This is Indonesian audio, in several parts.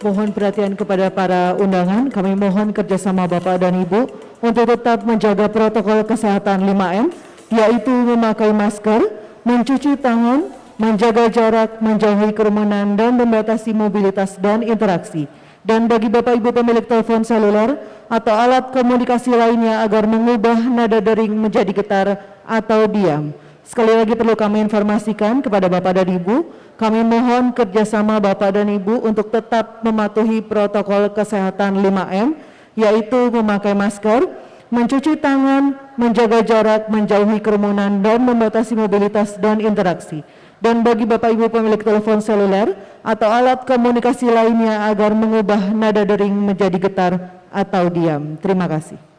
Mohon perhatian kepada para undangan, kami mohon kerjasama Bapak dan Ibu untuk tetap menjaga protokol kesehatan 5M, yaitu memakai masker, mencuci tangan, menjaga jarak, menjauhi kerumunan, dan membatasi mobilitas dan interaksi. Dan bagi Bapak Ibu pemilik telepon seluler atau alat komunikasi lainnya agar mengubah nada dering menjadi getar atau diam. Sekali lagi perlu kami informasikan kepada Bapak dan Ibu, kami mohon kerjasama Bapak dan Ibu untuk tetap mematuhi protokol kesehatan 5M, yaitu memakai masker, mencuci tangan, menjaga jarak, menjauhi kerumunan, dan membatasi mobilitas dan interaksi. Dan bagi Bapak Ibu pemilik telepon seluler atau alat komunikasi lainnya agar mengubah nada dering menjadi getar atau diam. Terima kasih.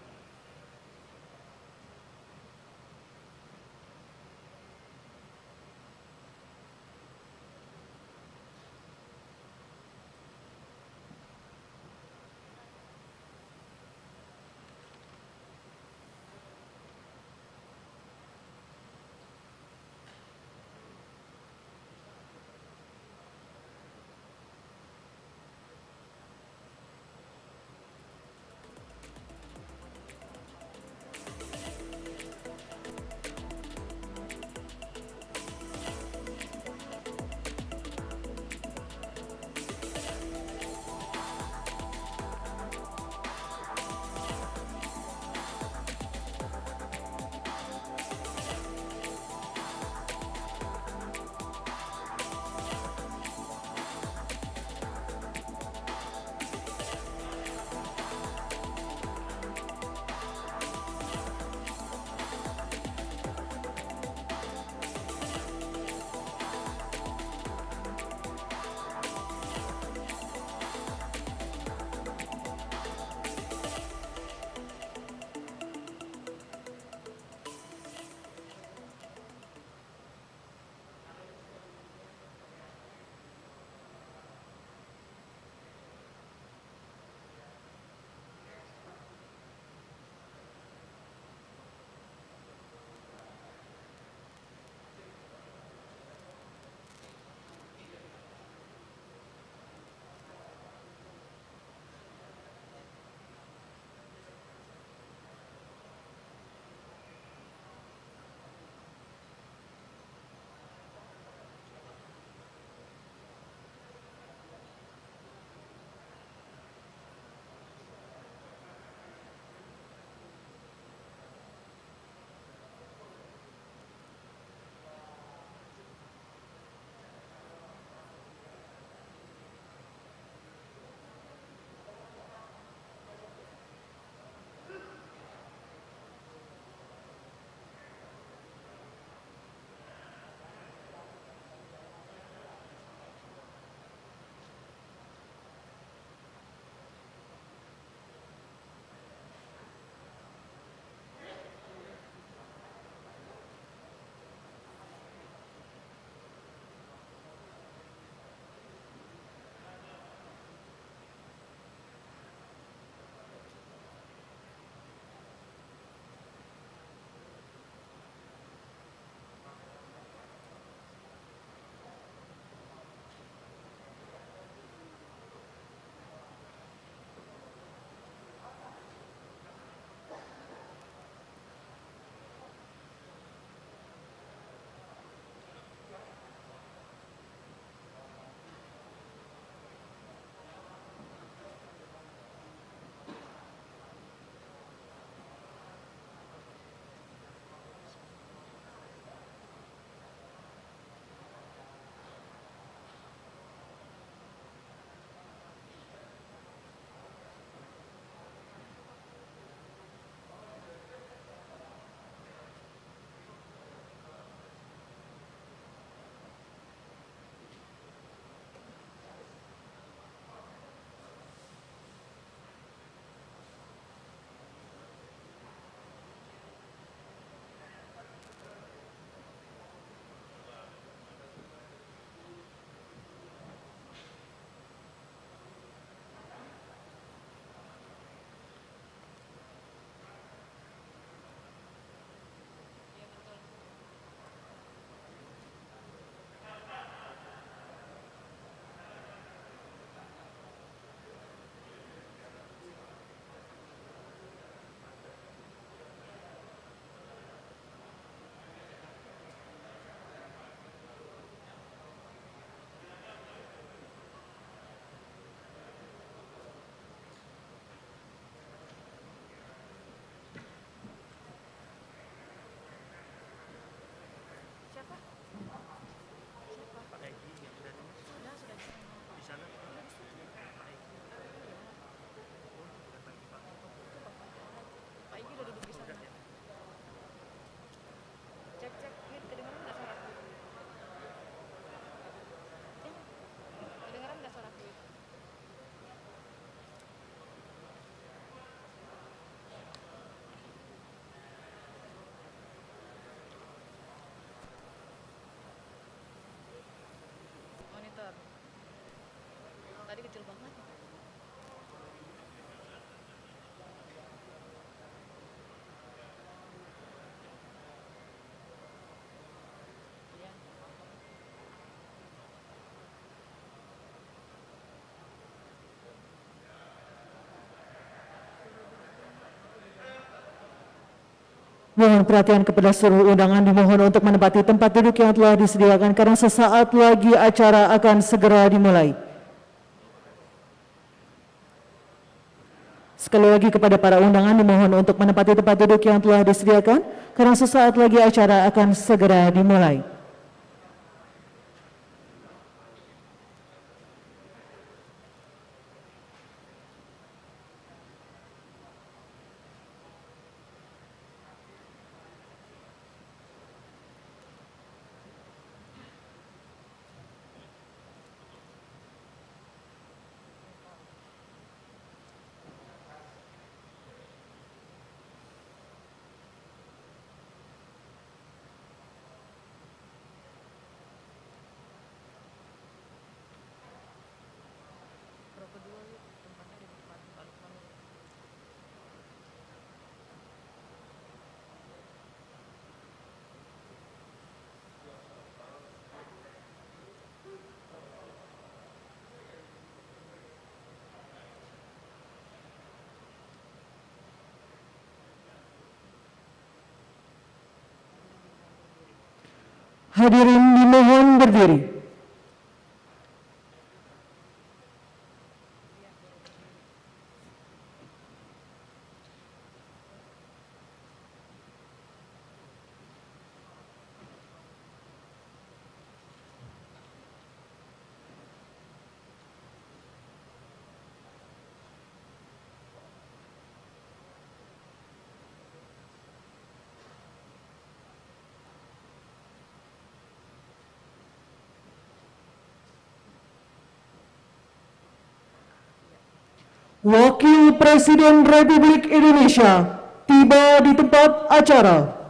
Mohon perhatian kepada seluruh undangan, dimohon untuk menempati tempat duduk yang telah disediakan karena sesaat lagi acara akan segera dimulai. Sekali lagi kepada para undangan dimohon untuk menempati tempat duduk yang telah disediakan karena sesaat lagi acara akan segera dimulai. Hadirin dimohon berdiri. Wakil Presiden Republik Indonesia tiba di tempat acara.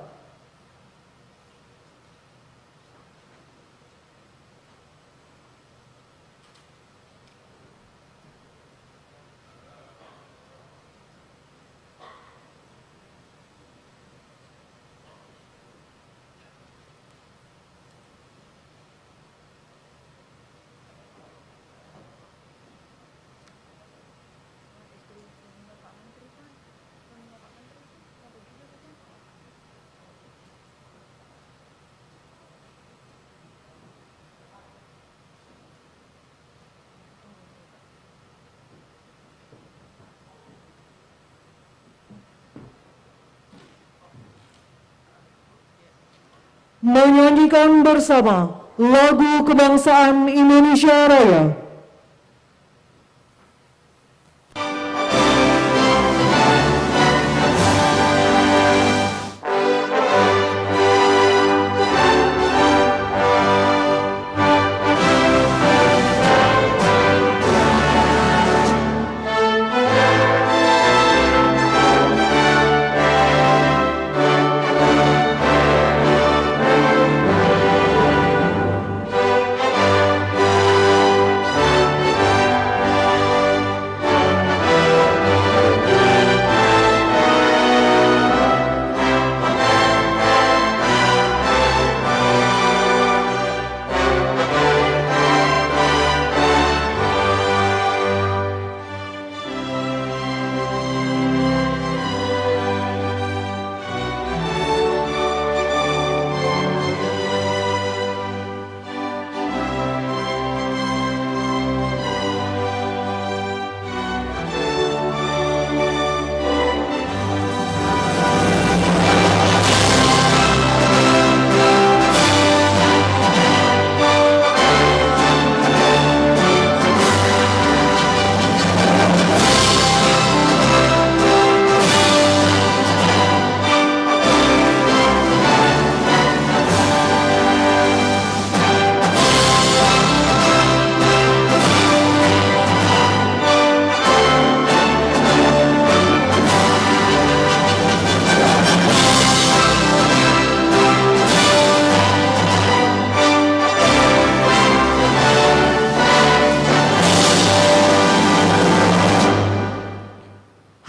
Menyanyikan bersama lagu kebangsaan Indonesia Raya.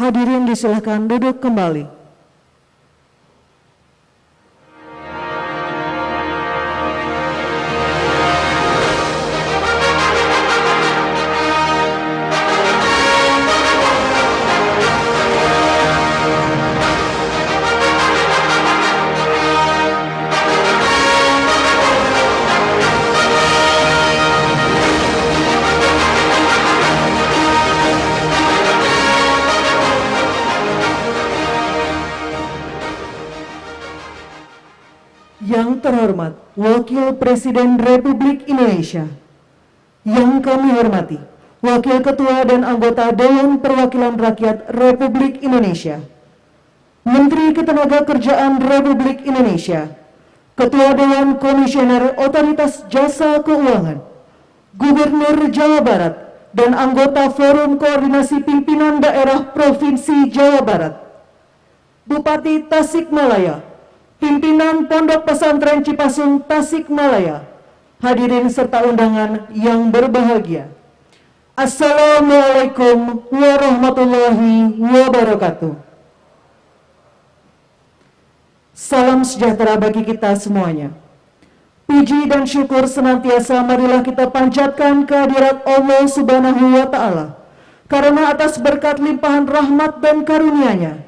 Hadirin disilahkan duduk kembali. Yang terhormat Wakil Presiden Republik Indonesia, yang kami hormati Wakil Ketua dan anggota Dewan Perwakilan Rakyat Republik Indonesia, Menteri Ketenagakerjaan Republik Indonesia, Ketua Dewan Komisioner Otoritas Jasa Keuangan, Gubernur Jawa Barat, dan anggota Forum Koordinasi Pimpinan Daerah Provinsi Jawa Barat, Bupati Tasikmalaya, pimpinan Pondok Pesantren Cipasung Tasikmalaya, hadirin serta undangan yang berbahagia. Assalamualaikum warahmatullahi wabarakatuh. Salam sejahtera bagi kita semuanya. Puji dan syukur senantiasa marilah kita panjatkan kehadirat Allah Subhanahu wa Ta'ala, karena atas berkat limpahan rahmat dan karunia-Nya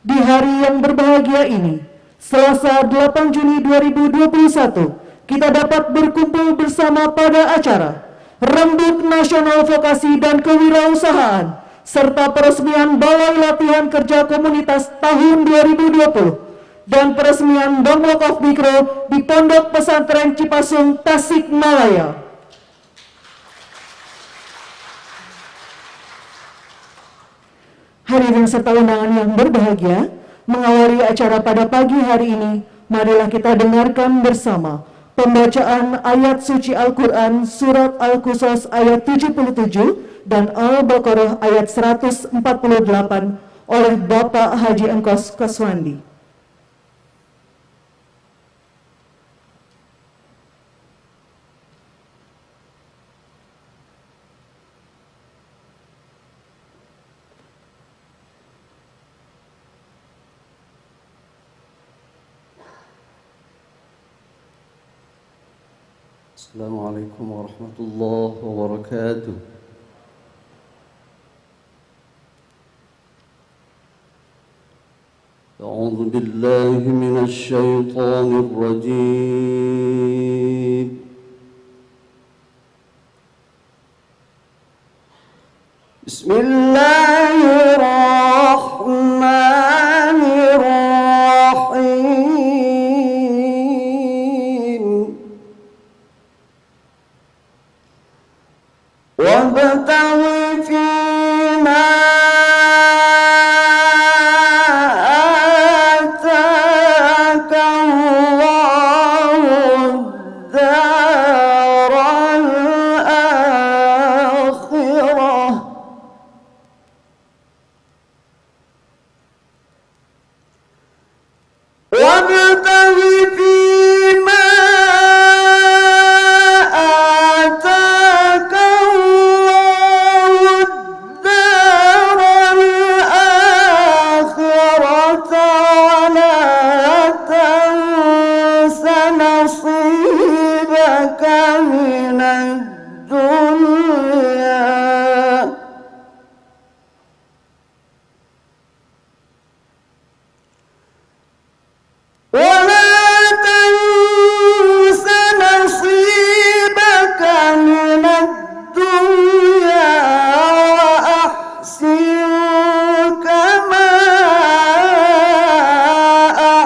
di hari yang berbahagia ini, Selasa 8 Juni 2021, kita dapat berkumpul bersama pada acara Rembuk Nasional Vokasi dan Kewirausahaan serta peresmian Balai Latihan Kerja Komunitas tahun 2020 dan peresmian Bank Wakaf Mikro di Pondok Pesantren Cipasung Tasikmalaya. Hadirin serta undangan yang berbahagia, mengawali acara pada pagi hari ini, marilah kita dengarkan bersama pembacaan ayat suci Al-Quran Surat Al-Qasas ayat 77 dan Al-Baqarah ayat 148 oleh Bapak Haji Engkos Kaswandi. Assalamualaikum warahmatullahi wabarakatuh. A'udzu billahi minasy syaithanir rajim. Bismillahirrahmanirrahim. وابتغ فيما آتاك الله الدار الآخرة وابتغ فيما آتاك نصيبك من الدنيا ولا تنس نصيبك من الدنيا وأحسن كما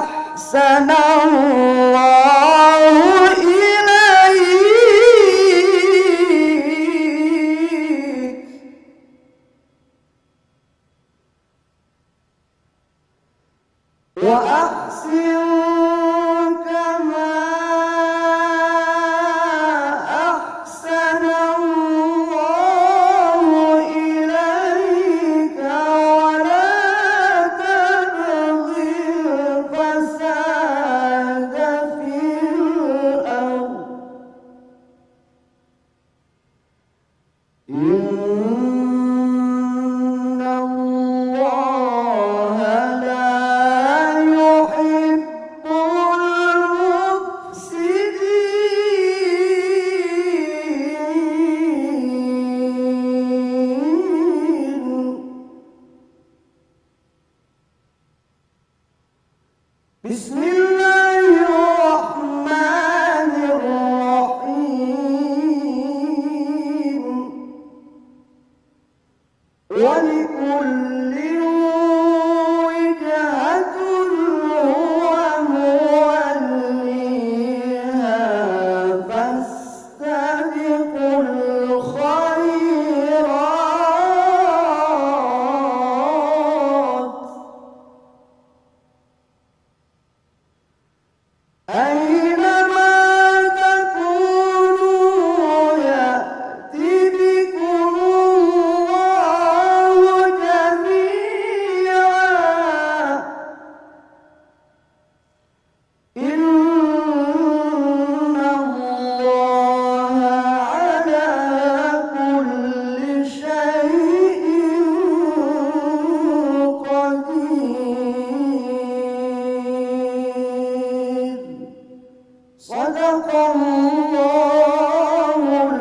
أحسن الله إليك وأحسن كما أحسن الله إليك ولا تبغي الفساد في الأرض إن الله Bismillahirrahmanirrahim. ولكل وجهة هو موليها فاستبقوا الخيرات أينما تكونوا يأتي بكم الله جميعا إن الله على كل شيء قدير صدق الله العظيم.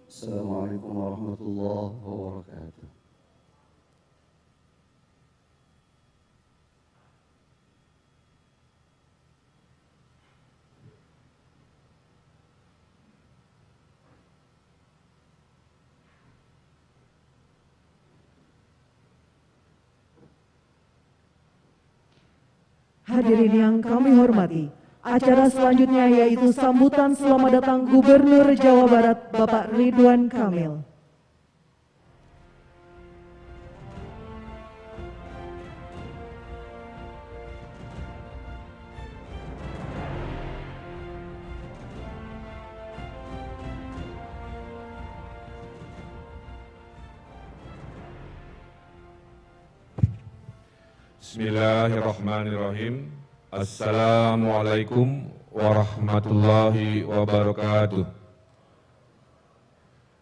السلام عليكم ورحمة الله وبركاته. Hadirin yang kami hormati, acara selanjutnya yaitu sambutan selamat datang Gubernur Jawa Barat Bapak Ridwan Kamil. Bismillahirrahmanirrahim. Assalamualaikum warahmatullahi wabarakatuh.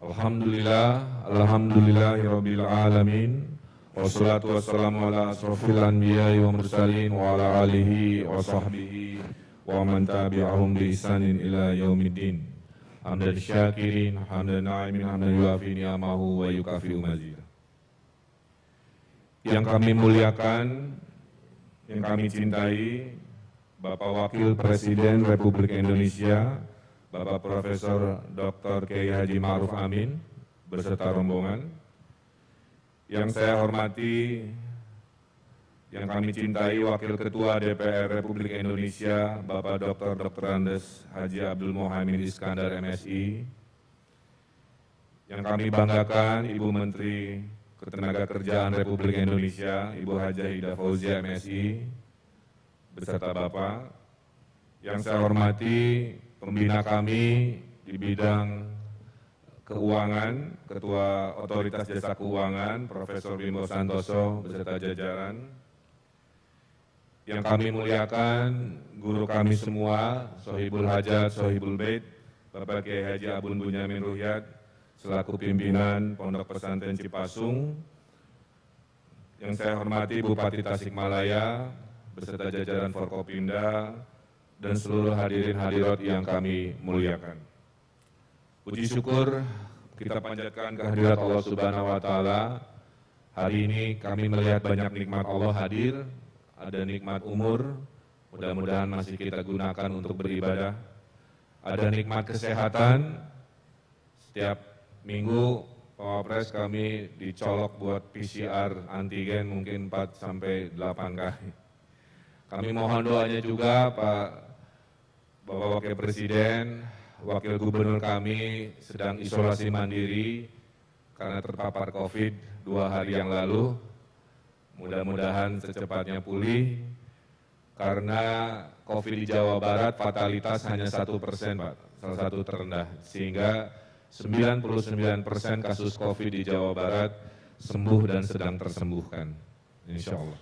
Alhamdulillahirabbil alamin. Wassalatu wassalamu ala asrofil anbiya'i wa mursalin wa ala alihi wa sahbihi wa man tabi'ahum bi ihsanin ila yaumiddin. Hamdan syakirin, hamdan na'imin, hamdan yuafi ni'amahu wa yukafi'u mazid. Yang kami muliakan, yang kami cintai, Bapak Wakil Presiden Republik Indonesia, Bapak Profesor Dr. Kiai Haji Ma'ruf Amin, beserta rombongan. Yang saya hormati, yang kami cintai, Wakil Ketua DPR Republik Indonesia, Bapak Dr. Andes Haji Abdul Muhaimin Iskandar MSI. Yang kami banggakan, Ibu Menteri Ketenagakerjaan Republik Indonesia, Ibu Hajah Ida Fauzia MSI, beserta Bapak. Yang saya hormati pembina kami di bidang keuangan, Ketua Otoritas Jasa Keuangan, Profesor Bimbo Santoso, beserta jajaran. Yang kami muliakan, guru kami semua, Sohibul Hajat, Sohibul Bait, Bapak Kiai Haji Abun Bunyamin Ruhyat, selaku pimpinan Pondok Pesantren Cipasung. Yang saya hormati Bupati Tasikmalaya, beserta jajaran Forkopimda, dan seluruh hadirin hadirat yang kami muliakan. Puji syukur kita panjatkan kehadirat Allah Subhanahu wa Ta'ala. Hari ini kami melihat banyak nikmat Allah hadir, ada nikmat umur, mudah-mudahan masih kita gunakan untuk beribadah. Ada nikmat kesehatan, setiap minggu Pak Wapres kami dicolok buat PCR antigen mungkin 4-8 kali. Kami mohon doanya juga Bapak Wakil Presiden, Wakil Gubernur kami sedang isolasi mandiri karena terpapar COVID 2 hari yang lalu. Mudah-mudahan secepatnya pulih, karena COVID di Jawa Barat fatalitas hanya 1%, Pak, salah satu terendah, sehingga 99% kasus COVID di Jawa Barat sembuh dan sedang tersembuhkan, insya Allah.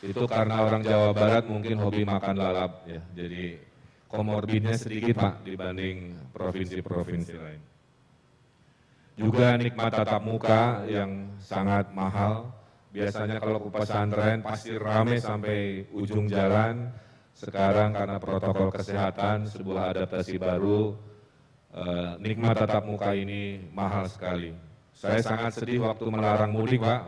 Itu karena orang Jawa Barat mungkin hobi makan lalap, ya, jadi komorbidnya sedikit, Pak, dibanding provinsi-provinsi lain. Juga nikmat tatap muka yang sangat mahal. Biasanya kalau ke pesantren pasti ramai sampai ujung jalan. Sekarang karena protokol kesehatan, sebuah adaptasi baru, nikmat tatap muka ini mahal sekali. Saya sangat sedih waktu melarang mudik, Pak,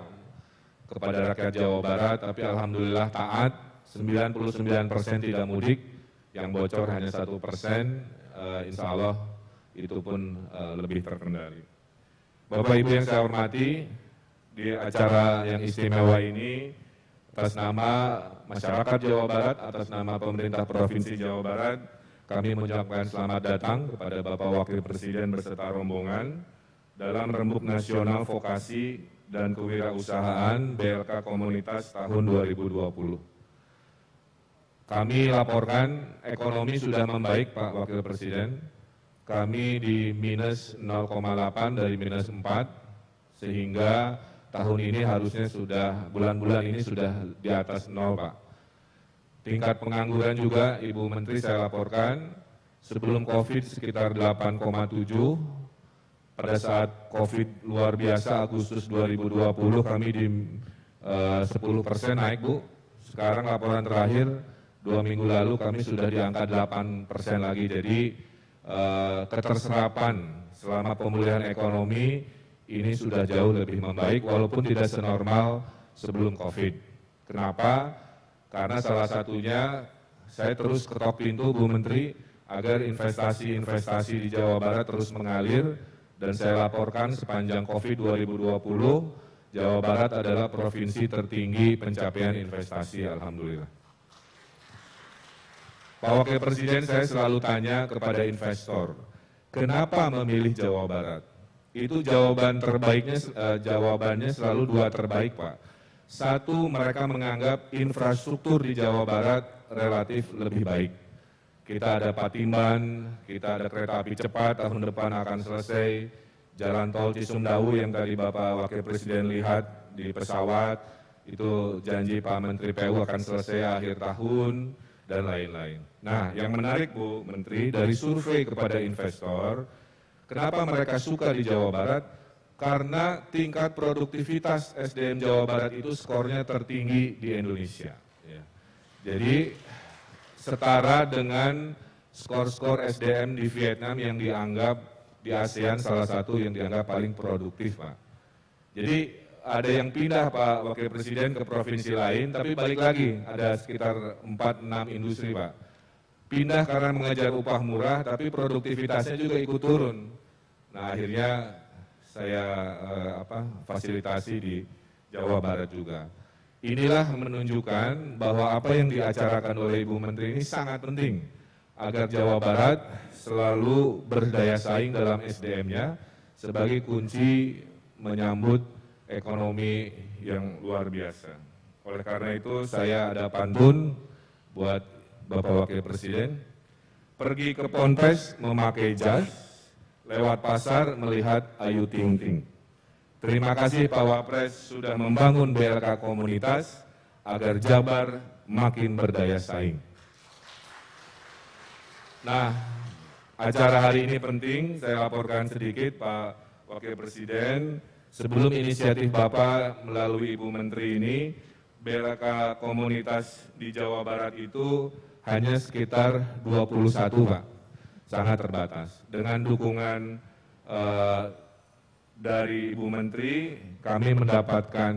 kepada rakyat Jawa Barat, tapi alhamdulillah taat, 99% tidak mudik, yang bocor hanya 1%, insya Allah itu pun lebih terkendali. Bapak Ibu yang saya hormati, di acara yang istimewa ini, atas nama masyarakat Jawa Barat, atas nama pemerintah Provinsi Jawa Barat, kami mengucapkan selamat datang kepada Bapak Wakil Presiden beserta rombongan dalam Rembuk Nasional Vokasi dan Kewirausahaan BLK Komunitas tahun 2020. Kami laporkan ekonomi sudah membaik, Pak Wakil Presiden. Kami di minus 0,8 dari minus 4, sehingga tahun ini harusnya sudah, bulan-bulan ini sudah di atas 0, Pak. Tingkat pengangguran juga, Ibu Menteri saya laporkan, sebelum COVID sekitar 8,7, pada saat COVID luar biasa Agustus 2020 kami di 10% naik, Bu. Sekarang laporan terakhir 2 minggu lalu kami sudah di angka 8% lagi. Jadi keterserapan selama pemulihan ekonomi ini sudah jauh lebih membaik walaupun tidak senormal sebelum COVID. Kenapa? Karena salah satunya saya terus ketok pintu, Bu Menteri, agar investasi-investasi di Jawa Barat terus mengalir. Dan saya laporkan sepanjang COVID 2020, Jawa Barat adalah provinsi tertinggi pencapaian investasi, alhamdulillah. Pak Wakil Presiden, saya selalu tanya kepada investor, kenapa memilih Jawa Barat? Itu jawabannya selalu 2 terbaik, Pak. 1, mereka menganggap infrastruktur di Jawa Barat relatif lebih baik. Kita ada Patimban, kita ada kereta api cepat, tahun depan akan selesai. Jalan tol Cisumdawu yang tadi Bapak Wakil Presiden lihat di pesawat, itu janji Pak Menteri PU akan selesai akhir tahun, dan lain-lain. Nah, yang menarik, Bu Menteri, dari survei kepada investor, kenapa mereka suka di Jawa Barat? Karena tingkat produktivitas SDM Jawa Barat itu skornya tertinggi di Indonesia. Ya. Jadi, setara dengan skor-skor SDM di Vietnam yang dianggap di ASEAN salah satu yang dianggap paling produktif, Pak. Jadi ada yang pindah, Pak Wakil Presiden, ke provinsi lain, tapi balik lagi, ada sekitar 4-6 industri, Pak. Pindah karena mengejar upah murah, tapi produktivitasnya juga ikut turun. Nah, akhirnya saya fasilitasi di Jawa Barat juga. Inilah menunjukkan bahwa apa yang diacarakan oleh Ibu Menteri ini sangat penting agar Jawa Barat selalu berdaya saing dalam SDM-nya sebagai kunci menyambut ekonomi yang luar biasa. Oleh karena itu saya ada pantun buat Bapak Wakil Presiden. Pergi ke Ponpes memakai jas, lewat pasar melihat Ayu Ting Ting. Terima kasih Pak Wapres sudah membangun BLK Komunitas agar Jabar makin berdaya saing. Nah, acara hari ini penting, saya laporkan sedikit Pak Wakil Presiden. Sebelum inisiatif Bapak melalui Ibu Menteri ini, BLK Komunitas di Jawa Barat itu hanya sekitar 21, Pak. Sangat terbatas. Dengan dukungan dari Ibu Menteri, kami mendapatkan,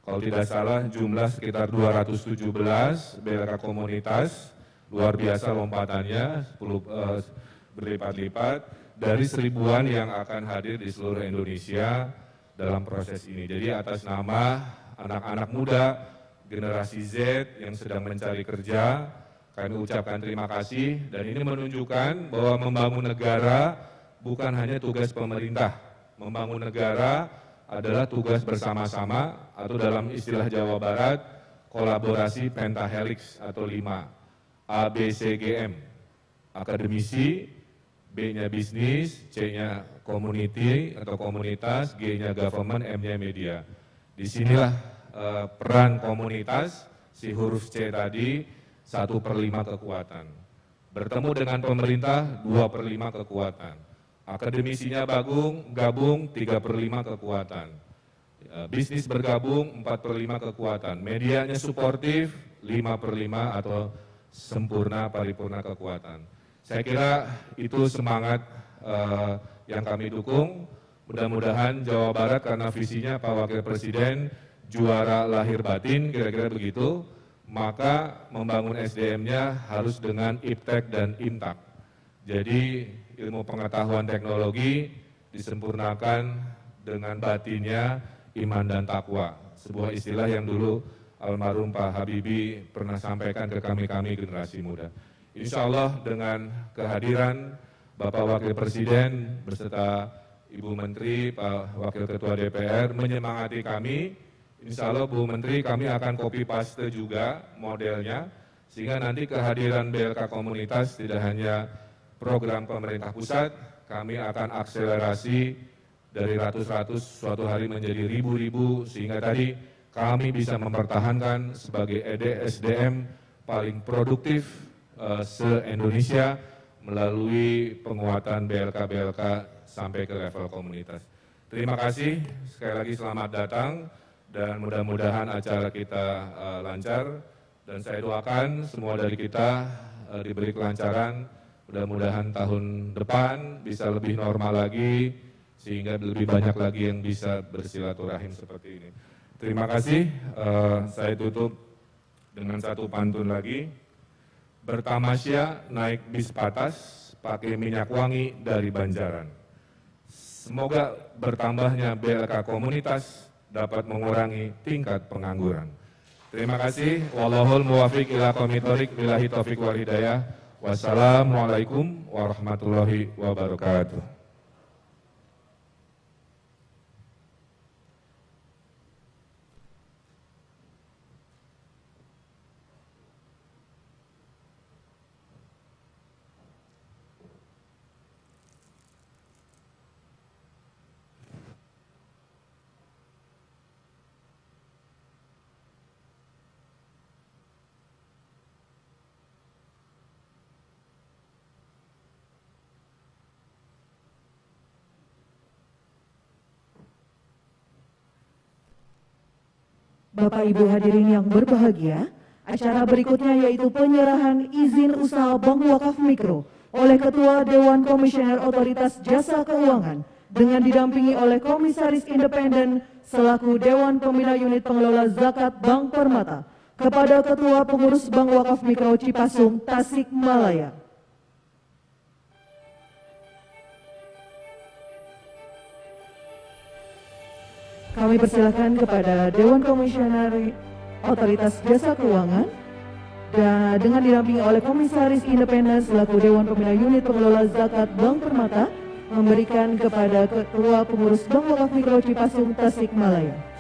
kalau tidak salah, jumlah sekitar 217 BLK Komunitas, luar biasa lompatannya, 10 berlipat-lipat, dari 1000-an yang akan hadir di seluruh Indonesia dalam proses ini. Jadi atas nama anak-anak muda, generasi Z yang sedang mencari kerja, kami ucapkan terima kasih, dan ini menunjukkan bahwa membangun negara bukan hanya tugas pemerintah. Membangun negara adalah tugas bersama-sama, atau dalam istilah Jawa Barat, kolaborasi pentahelix atau 5. ABCGM, akademisi, B-nya bisnis, C-nya community atau komunitas, G-nya government, M-nya media. Disinilah peran komunitas, si huruf C tadi, 1/5 kekuatan. Bertemu dengan pemerintah, 2/5 kekuatan. Akademisinya gabung 3/5 kekuatan. Bisnis bergabung 4/5 kekuatan. Medianya suportif 5/5 atau sempurna paripurna kekuatan. Saya kira itu semangat yang kami dukung. Mudah-mudahan Jawa Barat karena visinya Pak Wakil Presiden juara lahir batin, kira-kira begitu, maka membangun SDM-nya harus dengan IPTEK dan IMTAK. Jadi ilmu pengetahuan teknologi disempurnakan dengan batinnya iman dan takwa. Sebuah istilah yang dulu almarhum Pak Habibie pernah sampaikan ke kami-kami generasi muda. Insya Allah dengan kehadiran Bapak Wakil Presiden beserta Ibu Menteri, Pak Wakil Ketua DPR menyemangati kami, insya Allah Bu Menteri kami akan copy paste juga modelnya, sehingga nanti kehadiran BLK Komunitas tidak hanya program pemerintah pusat, kami akan akselerasi dari ratus-ratus suatu hari menjadi ribu-ribu, sehingga tadi kami bisa mempertahankan sebagai SDM paling produktif se-Indonesia melalui penguatan BLK-BLK sampai ke level komunitas. Terima kasih, sekali lagi selamat datang, dan mudah-mudahan acara kita lancar, dan saya doakan semua dari kita diberi kelancaran, mudah-mudahan tahun depan bisa lebih normal lagi, sehingga lebih banyak lagi yang bisa bersilaturahim seperti ini. Terima kasih, saya tutup dengan satu pantun lagi. Bertamasya naik bis patas, pakai minyak wangi dari Banjaran. Semoga bertambahnya BLK Komunitas dapat mengurangi tingkat pengangguran. Terima kasih. Wallahul muwafiq ila aqwamit thoriq, billahi taufiq wal hidayah. Wassalamualaikum warahmatullahi wabarakatuh. Bapak Ibu hadirin yang berbahagia, acara berikutnya yaitu penyerahan izin usaha Bank Wakaf Mikro oleh Ketua Dewan Komisioner Otoritas Jasa Keuangan dengan didampingi oleh Komisaris Independen selaku Dewan Pembina Unit Pengelola Zakat Bank Permata kepada Ketua Pengurus Bank Wakaf Mikro Cipasung, Tasikmalaya. Kami persilakan kepada Dewan Komisioner Otoritas Jasa Keuangan dan dengan didampingi oleh Komisaris Independen selaku Dewan Pembina Unit Pengelola Zakat Bank Permata memberikan kepada Ketua Pengurus Bank Wakaf Mikro Cipasung, Tasikmalaya.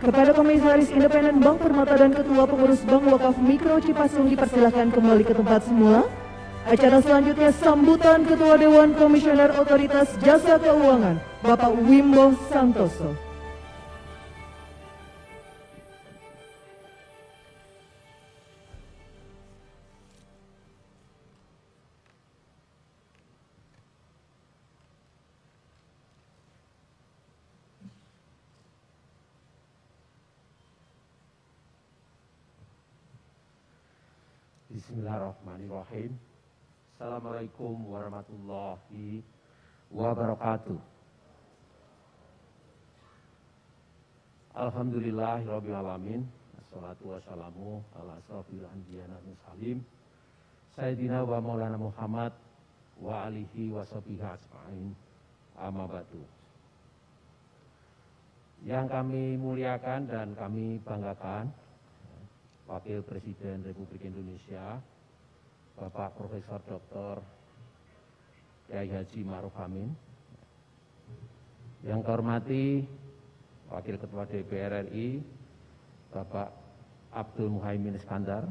Kepada Komisaris Independen Bank Permata dan Ketua Pengurus Bank Wakaf Mikro Cipasung dipersilakan kembali ke tempat semula. Acara selanjutnya sambutan Ketua Dewan Komisioner Otoritas Jasa Keuangan, Bapak Wimbo Santoso. Bismillahirrahmanirrahim. Assalamualaikum warahmatullahi wabarakatuh. Alhamdulillahirabbil alamin. Wassalatu wassalamu ala asrofil anbiya wal mursalin Sayyidina wa Maulana Muhammad wa alihi wa sahbihi ajmain. Amma ba'du. Yang kami muliakan dan kami banggakan, Wakil Presiden Republik Indonesia, Bapak Profesor Dr. Kiai Haji Ma'ruf Amin. Yang kami hormati Wakil Ketua DPR RI, Bapak Abdul Muhaimin Iskandar.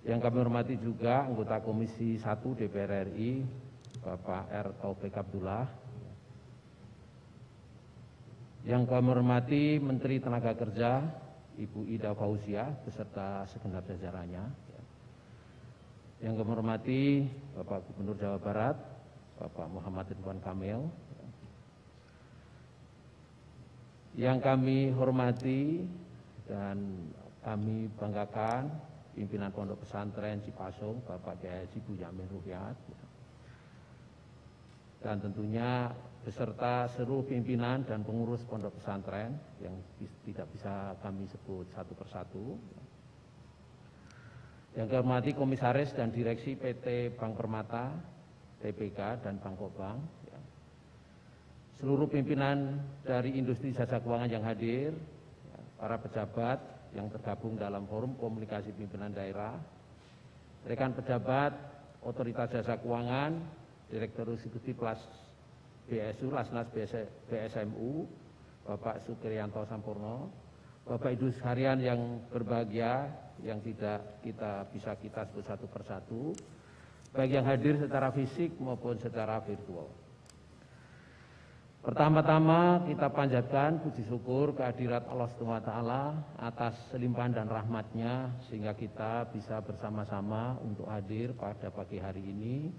Yang kami hormati juga anggota Komisi 1 DPR RI, Bapak R. Taufik Abdullah. Yang kami hormati Menteri Tenaga Kerja, Ibu Ida Fauzia beserta segenap jajarannya. Yang kami hormati Bapak Gubernur Jawa Barat, Bapak Muhammad Ridwan Kamil. Yang kami hormati dan kami banggakan pimpinan Pondok Pesantren Cipasung, Bapak Kiai Haji Buyamin Ruhyat. Dan tentunya beserta seluruh pimpinan dan pengurus Pondok Pesantren yang tidak bisa kami sebut satu persatu. Yang kami hormati Komisaris dan Direksi PT Bank Permata, TPK dan Bangkokbank, seluruh pimpinan dari industri jasa keuangan yang hadir, para pejabat yang tergabung dalam forum komunikasi pimpinan daerah, rekan pejabat otoritas jasa keuangan, Direktur Eksekutif BSU, Lasnas BSMU, Bapak Sukriyanto Sampurno, Bapak Ibu sekalian yang berbahagia, yang tidak bisa kita sebut satu persatu, baik yang hadir secara fisik maupun secara virtual. Pertama-tama kita panjatkan puji syukur kehadirat Allah SWT atas limpahan dan rahmatnya sehingga kita bisa bersama-sama untuk hadir pada pagi hari ini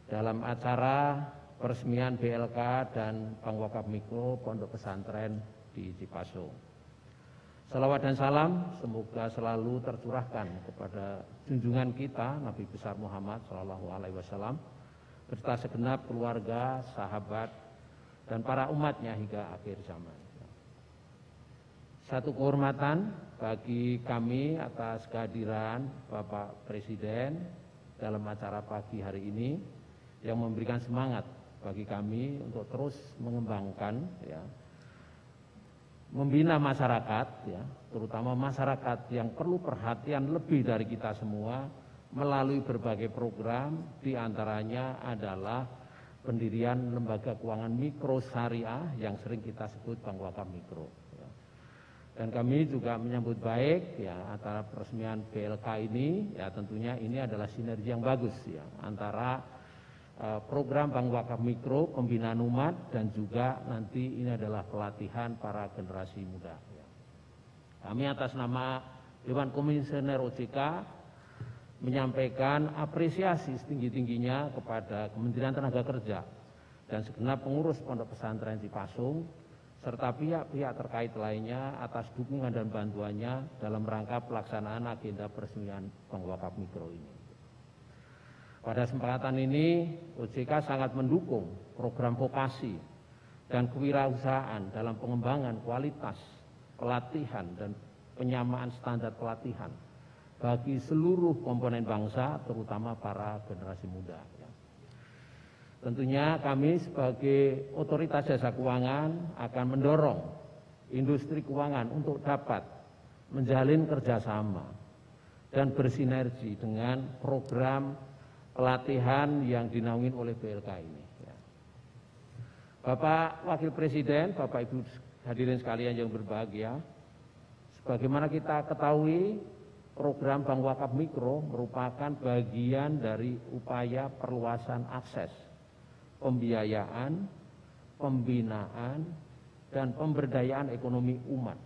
dalam acara peresmian BLK dan Bank Wakaf Mikro Pondok Pesantren di Cipasung. Salawat dan salam semoga selalu tercurahkan kepada junjungan kita Nabi besar Muhammad SAW beserta segenap keluarga, sahabat, dan para umatnya hingga akhir zaman. Satu kehormatan bagi kami atas kehadiran Bapak Presiden dalam acara pagi hari ini yang memberikan semangat bagi kami untuk terus mengembangkan, membina masyarakat, terutama masyarakat yang perlu perhatian lebih dari kita semua melalui berbagai program, diantaranya adalah pendirian lembaga keuangan mikro syariah yang sering kita sebut Bank Wakaf Mikro. Dan kami juga menyambut baik antara peresmian BLK ini, tentunya ini adalah sinergi yang bagus antara program Bank Wakaf Mikro, pembinaan umat, dan juga nanti ini adalah pelatihan para generasi muda. Kami atas nama Dewan Komisioner OJK menyampaikan apresiasi setinggi-tingginya kepada Kementerian Tenaga Kerja dan segenap pengurus Pondok Pesantren Cipasung serta pihak-pihak terkait lainnya atas dukungan dan bantuannya dalam rangka pelaksanaan agenda peresmian Bank Wakaf Mikro ini. Pada kesempatan ini, OJK sangat mendukung program vokasi dan kewirausahaan dalam pengembangan kualitas pelatihan dan penyamaan standar pelatihan bagi seluruh komponen bangsa, terutama para generasi muda. Tentunya kami sebagai otoritas jasa keuangan akan mendorong industri keuangan untuk dapat menjalin kerjasama dan bersinergi dengan program pelatihan yang dinaungi oleh BLK ini. Bapak Wakil Presiden, Bapak Ibu hadirin sekalian yang berbahagia, sebagaimana kita ketahui, program Bank Wakaf Mikro merupakan bagian dari upaya perluasan akses, pembiayaan, pembinaan, dan pemberdayaan ekonomi umat,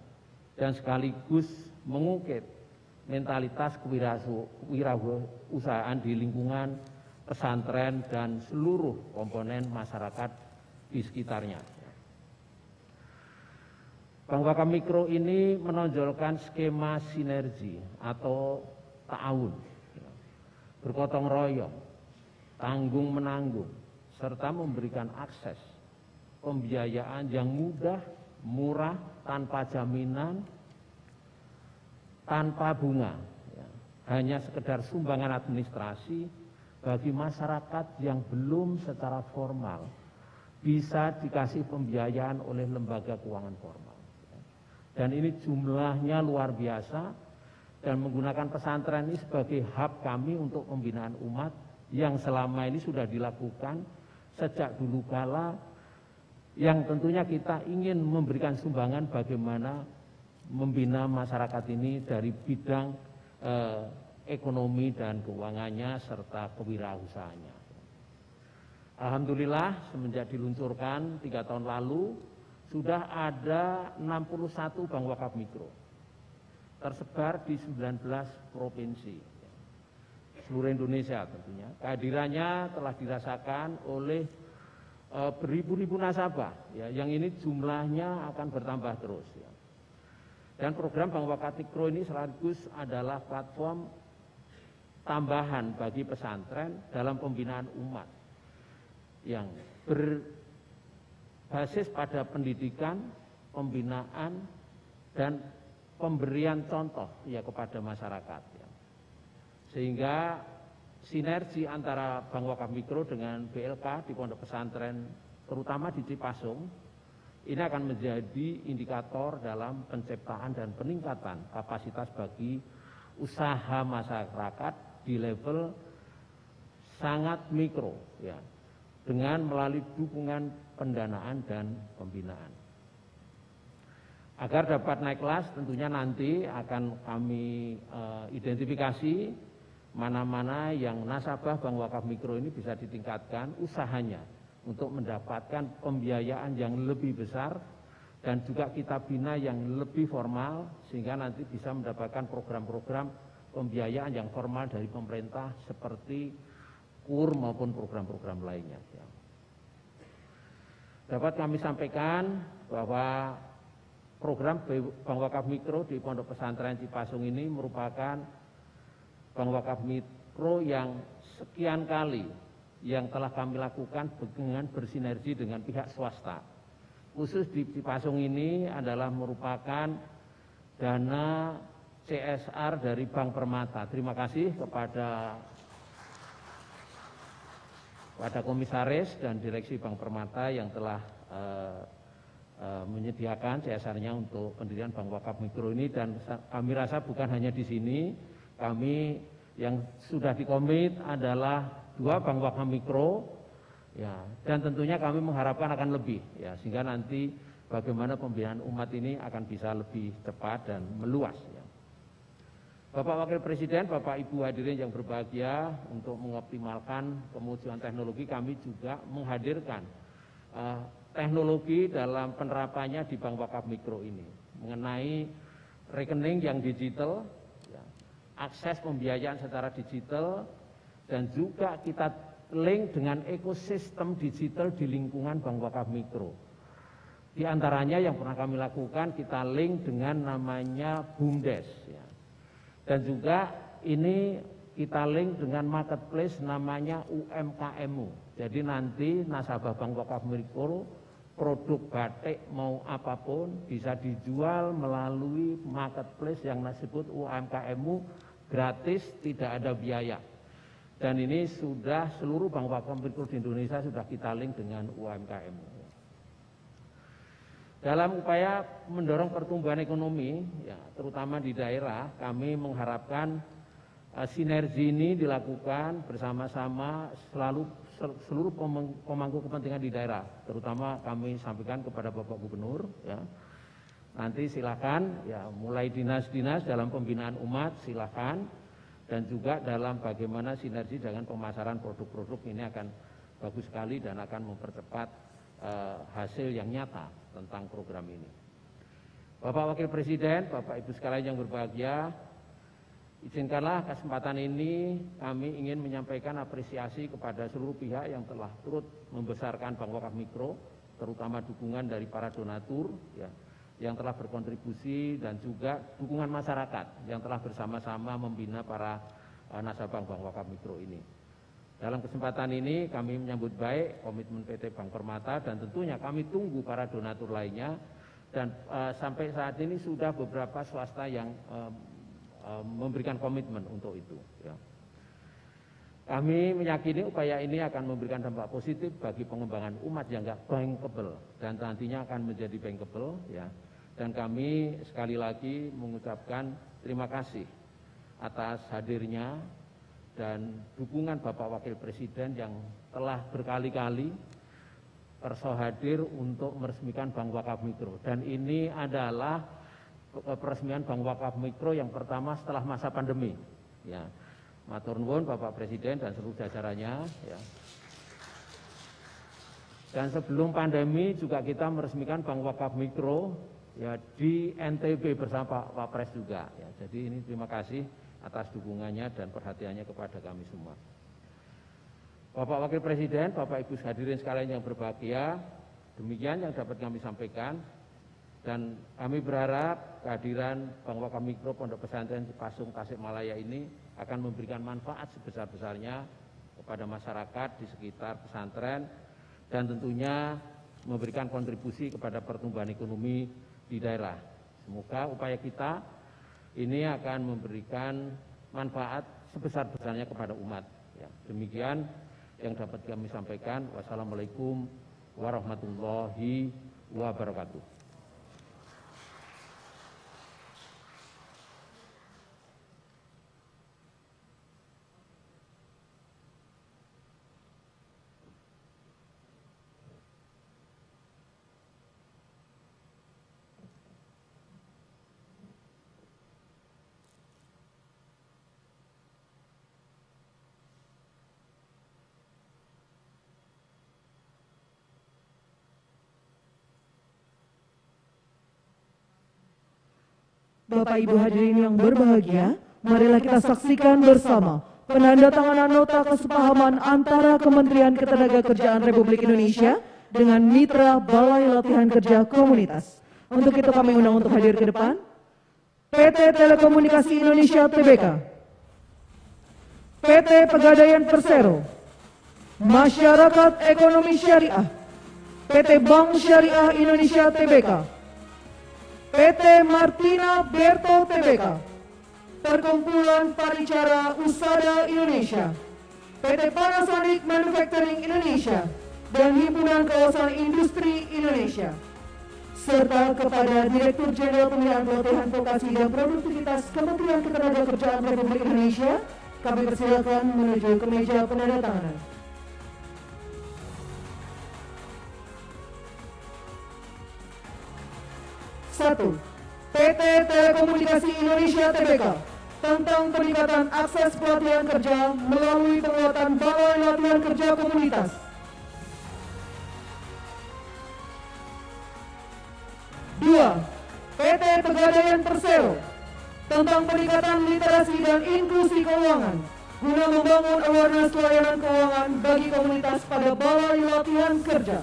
dan sekaligus mengungkit mentalitas kewirausahaan di lingkungan pesantren dan seluruh komponen masyarakat di sekitarnya. Bank Wakaf Mikro ini menonjolkan skema sinergi atau ta'awun, bergotong royong, tanggung menanggung, serta memberikan akses pembiayaan yang mudah, murah, tanpa jaminan, tanpa bunga, hanya sekedar sumbangan administrasi bagi masyarakat yang belum secara formal bisa dikasih pembiayaan oleh lembaga keuangan formal. Dan ini jumlahnya luar biasa dan menggunakan pesantren ini sebagai hub kami untuk pembinaan umat yang selama ini sudah dilakukan sejak dulu kala, yang tentunya kita ingin memberikan sumbangan bagaimana membina masyarakat ini dari bidang ekonomi dan keuangannya serta kewirausahaannya. Alhamdulillah semenjak diluncurkan 3 tahun lalu sudah ada 61 Bank Wakaf Mikro tersebar di 19 provinsi. seluruh Indonesia tentunya. Kehadirannya telah dirasakan oleh beribu-ribu nasabah, ya, yang ini jumlahnya akan bertambah terus. Ya. Dan program Bank Wakaf Mikro ini sekaligus adalah platform tambahan bagi pesantren dalam pembinaan umat yang berbasis pada pendidikan, pembinaan, dan pemberian contoh ya kepada masyarakat. Ya. Sehingga sinergi antara Bank Wakaf Mikro dengan BLK di pondok pesantren, terutama di Cipasung, ini akan menjadi indikator dalam penciptaan dan peningkatan kapasitas bagi usaha masyarakat di level sangat mikro, ya, dengan melalui dukungan pendanaan dan pembinaan. Agar dapat naik kelas, tentunya nanti akan kami identifikasi mana-mana yang nasabah Bank Wakaf Mikro ini bisa ditingkatkan usahanya untuk mendapatkan pembiayaan yang lebih besar dan juga kita bina yang lebih formal sehingga nanti bisa mendapatkan program-program pembiayaan yang formal dari pemerintah seperti KUR maupun program-program lainnya. Ya. Dapat kami sampaikan bahwa program Bank Wakaf Mikro di Pondok Pesantren Cipasung ini merupakan Bank Wakaf Mikro yang sekian kali yang telah kami lakukan dengan bersinergi dengan pihak swasta. Khusus di Cipasung ini adalah merupakan dana CSR dari Bank Permata. Terima kasih kepada komisaris dan direksi Bank Permata yang telah menyediakan CSR-nya untuk pendirian Bank Wakaf Mikro ini, dan kami rasa bukan hanya di sini, kami yang sudah dikomit adalah 2 Bank Wakaf Mikro, ya, dan tentunya kami mengharapkan akan lebih, ya, sehingga nanti bagaimana pembinaan umat ini akan bisa lebih cepat dan meluas. Ya. Bapak Wakil Presiden, Bapak Ibu hadirin yang berbahagia, untuk mengoptimalkan kemajuan teknologi kami juga menghadirkan teknologi dalam penerapannya di Bank Wakaf Mikro ini mengenai rekening yang digital, ya, akses pembiayaan secara digital, dan juga kita link dengan ekosistem digital di lingkungan Bank Wakaf Mikro. Di antaranya yang pernah kami lakukan, kita link dengan namanya BUMDes. Ya. Dan juga ini kita link dengan marketplace namanya UMKMU. Jadi nanti nasabah Bank Wakaf Mikro produk batik mau apapun bisa dijual melalui marketplace yang disebut UMKMU, gratis, tidak ada biaya. Dan ini sudah seluruh Bank Wakaf Mikro di Indonesia sudah kita link dengan UMKMU. Dalam upaya mendorong pertumbuhan ekonomi, ya, terutama di daerah, kami mengharapkan sinergi ini dilakukan bersama-sama seluruh pemangku kepentingan di daerah. Terutama kami sampaikan kepada Bapak Gubernur, ya, nanti silakan, ya, mulai dinas-dinas dalam pembinaan umat silakan, dan juga dalam bagaimana sinergi dengan pemasaran produk-produk ini akan bagus sekali dan akan mempercepat hasil yang nyata tentang program ini. Bapak Wakil Presiden, Bapak Ibu sekalian yang berbahagia, izinkanlah kesempatan ini kami ingin menyampaikan apresiasi kepada seluruh pihak yang telah turut membesarkan Bank Wakaf Mikro, terutama dukungan dari para donatur, ya, yang telah berkontribusi, dan juga dukungan masyarakat yang telah bersama-sama membina para nasabah Bank Wakaf Mikro ini. Dalam kesempatan ini kami menyambut baik komitmen PT Bank Permata, dan tentunya kami tunggu para donatur lainnya, dan sampai saat ini sudah beberapa swasta yang memberikan komitmen untuk itu. Ya. Kami meyakini upaya ini akan memberikan dampak positif bagi pengembangan umat yang nggak bankable dan nantinya akan menjadi bankable. Ya. Dan kami sekali lagi mengucapkan terima kasih atas hadirnya dan dukungan Bapak Wakil Presiden yang telah berkali-kali perso hadir untuk meresmikan Bank Wakaf Mikro. Dan ini adalah peresmian Bank Wakaf Mikro yang pertama setelah masa pandemi. Ya, matur nuwun Bapak Presiden dan seluruh jajarannya. Ya. Dan sebelum pandemi juga kita meresmikan Bank Wakaf Mikro, ya, di NTB bersama Pak Pres juga. Ya. Jadi ini terima kasih atas dukungannya dan perhatiannya kepada kami semua. Bapak Wakil Presiden, Bapak Ibu hadirin sekalian yang berbahagia, demikian yang dapat kami sampaikan. Dan kami berharap kehadiran Bank Wakaf Mikro Pondok Pesantren Cipasung Tasikmalaya ini akan memberikan manfaat sebesar-besarnya kepada masyarakat di sekitar pesantren dan tentunya memberikan kontribusi kepada pertumbuhan ekonomi di daerah. Semoga upaya kita ini akan memberikan manfaat sebesar-besarnya kepada umat. Ya, demikian yang dapat kami sampaikan. Wassalamualaikum warahmatullahi wabarakatuh. Bapak Ibu hadirin yang berbahagia, marilah kita saksikan bersama penandatanganan nota kesepahaman antara Kementerian Ketenagakerjaan Republik Indonesia dengan Mitra Balai Latihan Kerja Komunitas. Untuk itu kami undang untuk hadir ke depan PT Telekomunikasi Indonesia Tbk, PT Pegadaian Persero, Masyarakat Ekonomi Syariah, PT Bank Syariah Indonesia Tbk, PT Martina Berto Tbk, Perkumpulan Paricara Usada Indonesia, PT Panasonic Manufacturing Indonesia, dan Himpunan Kawasan Industri Indonesia, serta kepada Direktur Jenderal Pembinaan Pelatihan Vokasi dan Produktivitas Kementerian Ketenagakerjaan Republik Indonesia, kami persilakan menuju ke meja penandatanganan. Satu, PT Telekomunikasi Indonesia Tbk tentang peningkatan akses pelatihan kerja melalui penguatan Balai Latihan Kerja Komunitas. 2, PT Pegadaian Persero tentang peningkatan literasi dan inklusi keuangan guna membangun awareness layanan keuangan bagi komunitas pada Balai Latihan Kerja.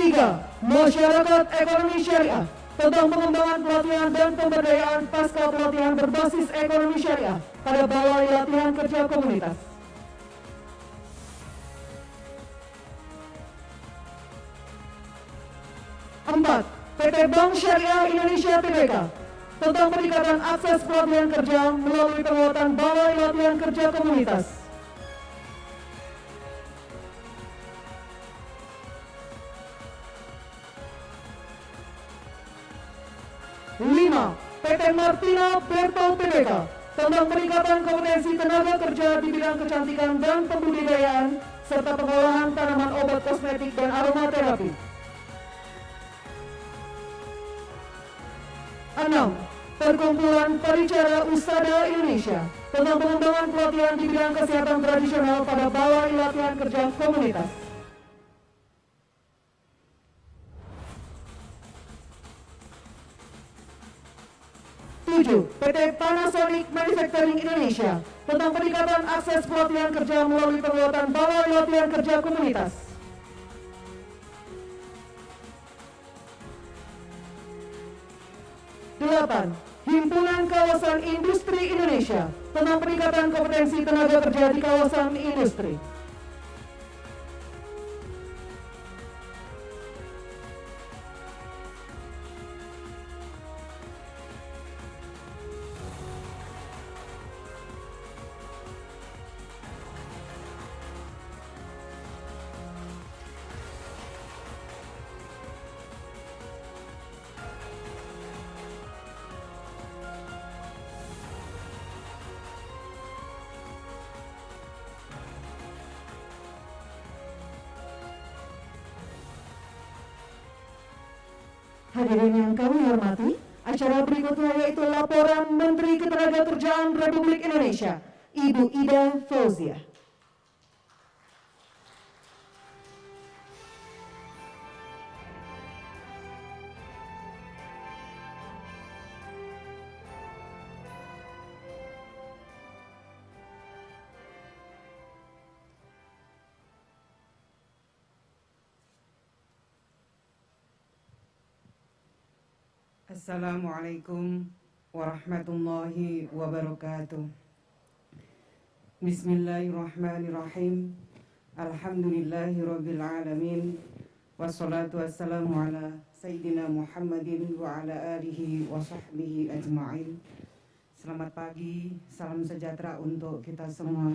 3, Masyarakat Ekonomi Syariah tentang pengembangan pelatihan dan pemberdayaan pasca pelatihan berbasis ekonomi syariah pada Balai Latihan Kerja Komunitas. 4, PT Bank Syariah Indonesia Tbk tentang peningkatan akses pelatihan kerja melalui penguatan Balai Latihan Kerja Komunitas. 5, PT Martina Berto Tbk tentang peningkatan kompetensi tenaga kerja di bidang kecantikan dan pembudidayaan serta pengolahan tanaman obat kosmetik dan aromaterapi. 6, Perkumpulan Paricara Usada Indonesia tentang pengembangan pelatihan di bidang kesehatan tradisional pada Balai Latihan Kerja Komunitas. 7, PT Panasonic Manufacturing Indonesia tentang peningkatan akses pelatihan kerja melalui penguatan Balai Latihan Kerja Komunitas. 8, Himpunan Kawasan Industri Indonesia tentang peningkatan kompetensi tenaga kerja di kawasan industri. 'Hadirin yang kami hormati, acara berikutnya yaitu laporan Menteri Ketenagakerjaan Republik Indonesia, Ibu Ida Fauziah. Assalamualaikum warahmatullahi wabarakatuh. Bismillahirrahmanirrahim. Alhamdulillahirabbil alamin. Wassalatu wassalamu ala sayyidina Muhammadin wa ala alihi wa sahbihi ajma'in. Selamat pagi, salam sejahtera untuk kita semua.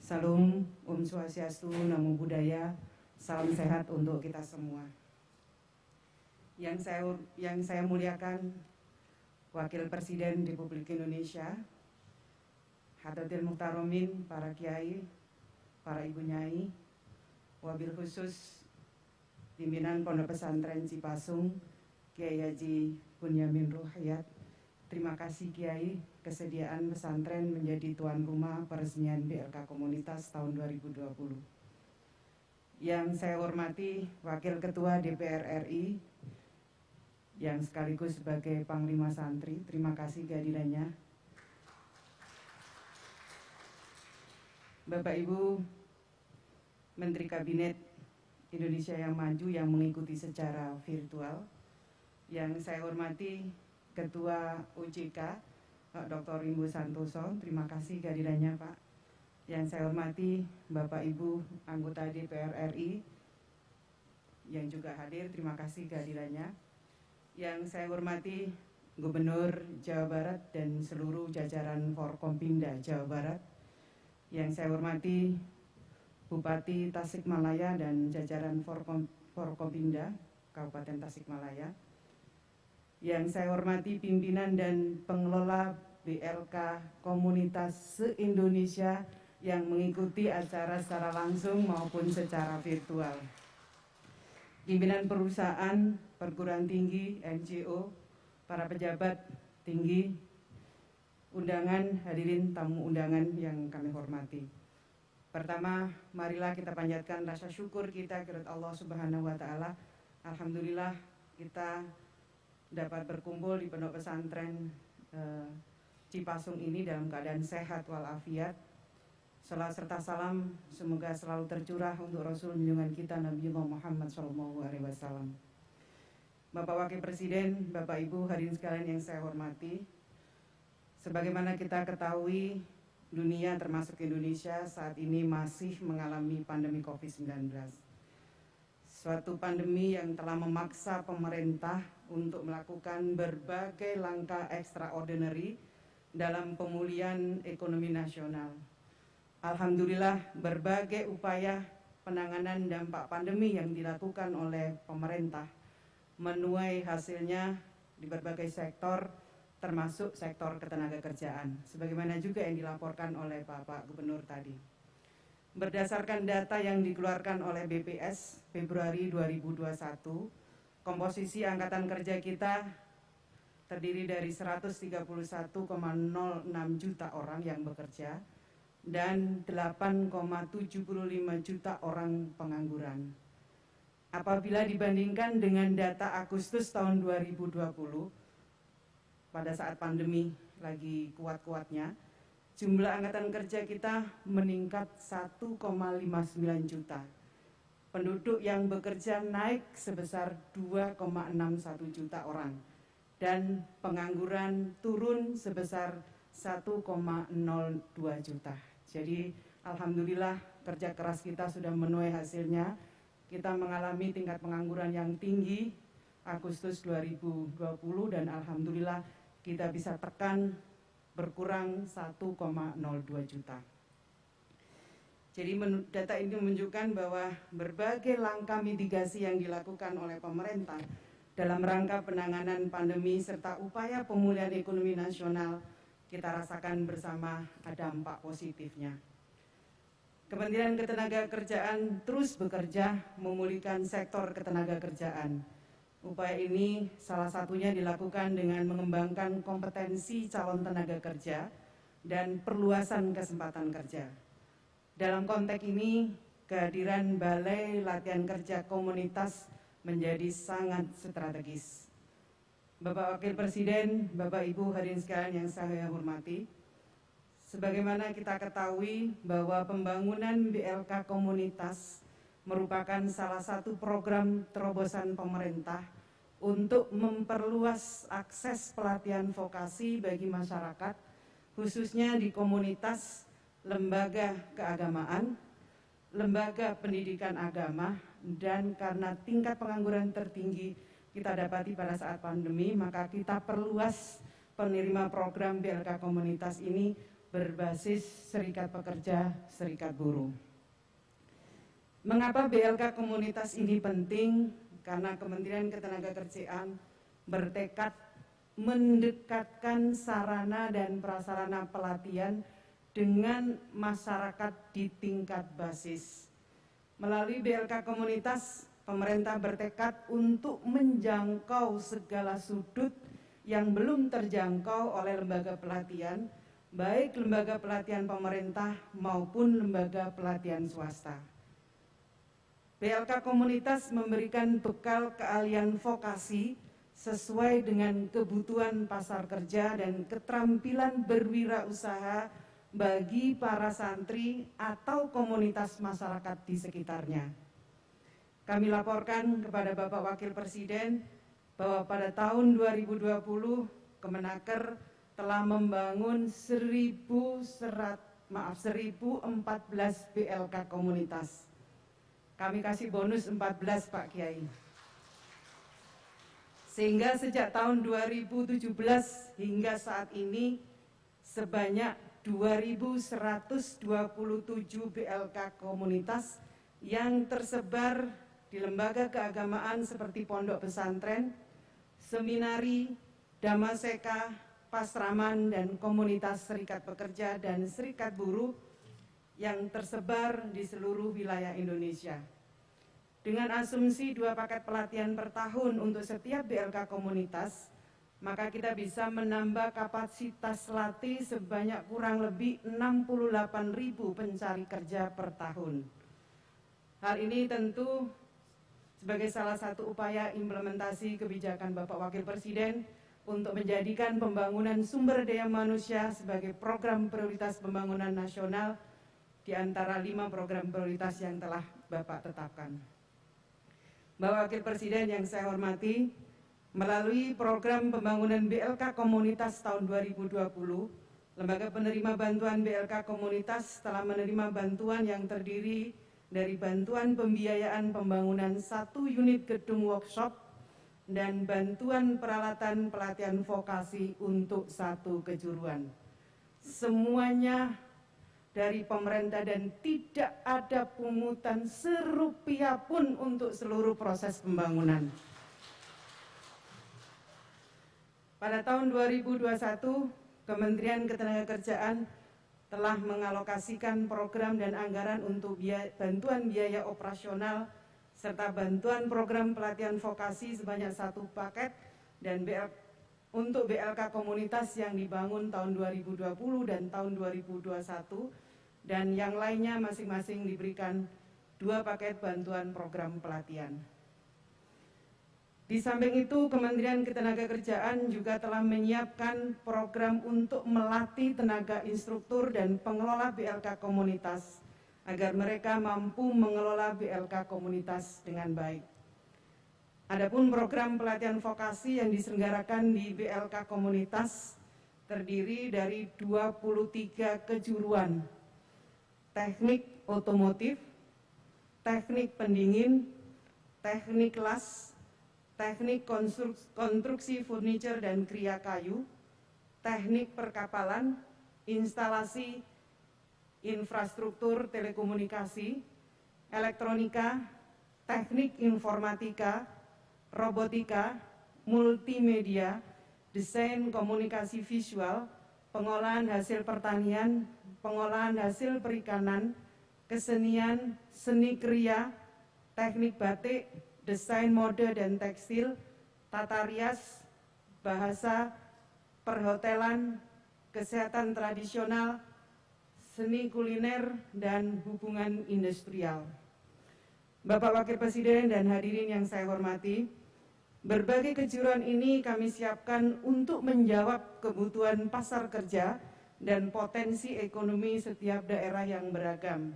Salam Om Swastiastu, Namo Buddhaya. Salam sehat untuk kita semua. Yang saya muliakan Wakil Presiden Republik Indonesia, Hadratil Muhtaromin, para kiai, para ibu nyai, wabil khusus pimpinan Pondok Pesantren Cipasung, Kiai Haji Bunyamin Ruhyat. Terima kasih Kiai kesediaan pesantren menjadi tuan rumah peresmian BLK Komunitas tahun 2020. Yang saya hormati Wakil Ketua DPR RI yang sekaligus sebagai Panglima Santri, terima kasih kehadirannya. Bapak Ibu Menteri Kabinet Indonesia yang Maju yang mengikuti secara virtual, yang saya hormati Ketua OJK Pak Dr. Rimbo Santoso, terima kasih kehadirannya Pak. Yang saya hormati Bapak Ibu anggota DPR RI yang juga hadir, terima kasih kehadirannya. Yang saya hormati Gubernur Jawa Barat dan seluruh jajaran Forkompinda Jawa Barat. Yang saya hormati Bupati Tasikmalaya dan jajaran Forkompinda Kabupaten Tasikmalaya. Yang saya hormati pimpinan dan pengelola BLK Komunitas se-Indonesia yang mengikuti acara secara langsung maupun secara virtual. Pimpinan perusahaan, perguruan tinggi, NGO, para pejabat tinggi, undangan, hadirin tamu undangan yang kami hormati. Pertama, marilah kita panjatkan rasa syukur kita kepada Allah Subhanahu wa Ta'ala. Alhamdulillah kita dapat berkumpul di Pondok Pesantren Cipasung ini dalam keadaan sehat walafiat. Salat serta salam semoga selalu tercurah untuk Rasul junjungan kita Nabi Muhammad SAW. Bapak Wakil Presiden, Bapak Ibu hadirin sekalian yang saya hormati, sebagaimana kita ketahui dunia termasuk Indonesia saat ini masih mengalami pandemi COVID-19. Suatu pandemi yang telah memaksa pemerintah untuk melakukan berbagai langkah extraordinary dalam pemulihan ekonomi nasional. Alhamdulillah berbagai upaya penanganan dampak pandemi yang dilakukan oleh pemerintah menuai hasilnya di berbagai sektor termasuk sektor ketenagakerjaan sebagaimana juga yang dilaporkan oleh Bapak Gubernur tadi. Berdasarkan data yang dikeluarkan oleh BPS Februari 2021, komposisi angkatan kerja kita terdiri dari 131,06 juta orang yang bekerja dan 8,75 juta orang pengangguran. Apabila dibandingkan dengan data Agustus tahun 2020, pada saat pandemi lagi kuat-kuatnya, jumlah angkatan kerja kita meningkat 1,59 juta. Penduduk yang bekerja naik sebesar 2,61 juta orang. Dan pengangguran turun sebesar 1,02 juta. Jadi alhamdulillah kerja keras kita sudah menuai hasilnya. Kita mengalami tingkat pengangguran yang tinggi Agustus 2020 dan alhamdulillah kita bisa tekan berkurang 1,02 juta. Jadi data ini menunjukkan bahwa berbagai langkah mitigasi yang dilakukan oleh pemerintah dalam rangka penanganan pandemi serta upaya pemulihan ekonomi nasional kita rasakan bersama ada dampak positifnya. Kementerian Ketenagakerjaan terus bekerja memulihkan sektor ketenagakerjaan. Upaya ini salah satunya dilakukan dengan mengembangkan kompetensi calon tenaga kerja dan perluasan kesempatan kerja. Dalam konteks ini, kehadiran Balai Latihan Kerja Komunitas menjadi sangat strategis. Bapak Wakil Presiden, Bapak Ibu hadirin sekalian yang saya hormati, sebagaimana kita ketahui bahwa pembangunan BLK Komunitas merupakan salah satu program terobosan pemerintah untuk memperluas akses pelatihan vokasi bagi masyarakat, khususnya di komunitas lembaga keagamaan, lembaga pendidikan agama, dan karena tingkat pengangguran tertinggi kita dapati pada saat pandemi, maka kita perluas penerima program BLK Komunitas ini berbasis Serikat Pekerja, Serikat Buruh. Mengapa BLK Komunitas ini penting? Karena Kementerian Ketenagakerjaan bertekad mendekatkan sarana dan prasarana pelatihan dengan masyarakat di tingkat basis. Melalui BLK Komunitas, pemerintah bertekad untuk menjangkau segala sudut yang belum terjangkau oleh lembaga pelatihan, baik lembaga pelatihan pemerintah maupun lembaga pelatihan swasta. BLK Komunitas memberikan bekal keahlian vokasi sesuai dengan kebutuhan pasar kerja dan keterampilan berwirausaha bagi para santri atau komunitas masyarakat di sekitarnya. Kami laporkan kepada Bapak Wakil Presiden bahwa pada tahun 2020 Kemenaker telah membangun 1014 BLK Komunitas. Kami kasih bonus 14 Pak Kiai. Sehingga sejak tahun 2017 hingga saat ini sebanyak 2.127 BLK komunitas yang tersebar di lembaga keagamaan seperti pondok pesantren, seminari, damaseka, pasraman, dan komunitas serikat pekerja dan serikat buruh yang tersebar di seluruh wilayah Indonesia. Dengan asumsi 2 paket pelatihan per tahun untuk setiap BLK komunitas, maka kita bisa menambah kapasitas latih sebanyak kurang lebih 68.000 pencari kerja per tahun. Hal ini tentu sebagai salah satu upaya implementasi kebijakan Bapak Wakil Presiden untuk menjadikan pembangunan sumber daya manusia sebagai program prioritas pembangunan nasional di antara 5 program prioritas yang telah Bapak tetapkan. Bapak Wakil Presiden yang saya hormati, melalui program pembangunan BLK Komunitas tahun 2020, Lembaga Penerima Bantuan BLK Komunitas telah menerima bantuan yang terdiri dari bantuan pembiayaan pembangunan 1 unit gedung workshop dan bantuan peralatan pelatihan vokasi untuk 1 kejuruan. Semuanya dari pemerintah dan tidak ada pungutan serupiah pun untuk seluruh proses pembangunan. Pada tahun 2021, Kementerian Ketenagakerjaan telah mengalokasikan program dan anggaran untuk bantuan biaya operasional serta bantuan program pelatihan vokasi sebanyak 1 paket dan untuk BLK komunitas yang dibangun tahun 2020 dan tahun 2021 dan yang lainnya masing-masing diberikan 2 paket bantuan program pelatihan. Di samping itu, Kementerian Ketenagakerjaan juga telah menyiapkan program untuk melatih tenaga instruktur dan pengelola BLK komunitas agar mereka mampu mengelola BLK komunitas dengan baik. Adapun program pelatihan vokasi yang diselenggarakan di BLK komunitas terdiri dari 23 kejuruan, teknik otomotif, teknik pendingin, teknik las, teknik konstruksi furniture dan kria kayu, teknik perkapalan, instalasi infrastruktur telekomunikasi, elektronika, teknik informatika, robotika, multimedia, desain komunikasi visual, pengolahan hasil pertanian, pengolahan hasil perikanan, kesenian, seni kria, teknik batik, desain mode dan tekstil, tata rias, bahasa, perhotelan, kesehatan tradisional, seni kuliner, dan hubungan industrial. Bapak Wakil Presiden dan hadirin yang saya hormati, berbagai kejuruan ini kami siapkan untuk menjawab kebutuhan pasar kerja dan potensi ekonomi setiap daerah yang beragam.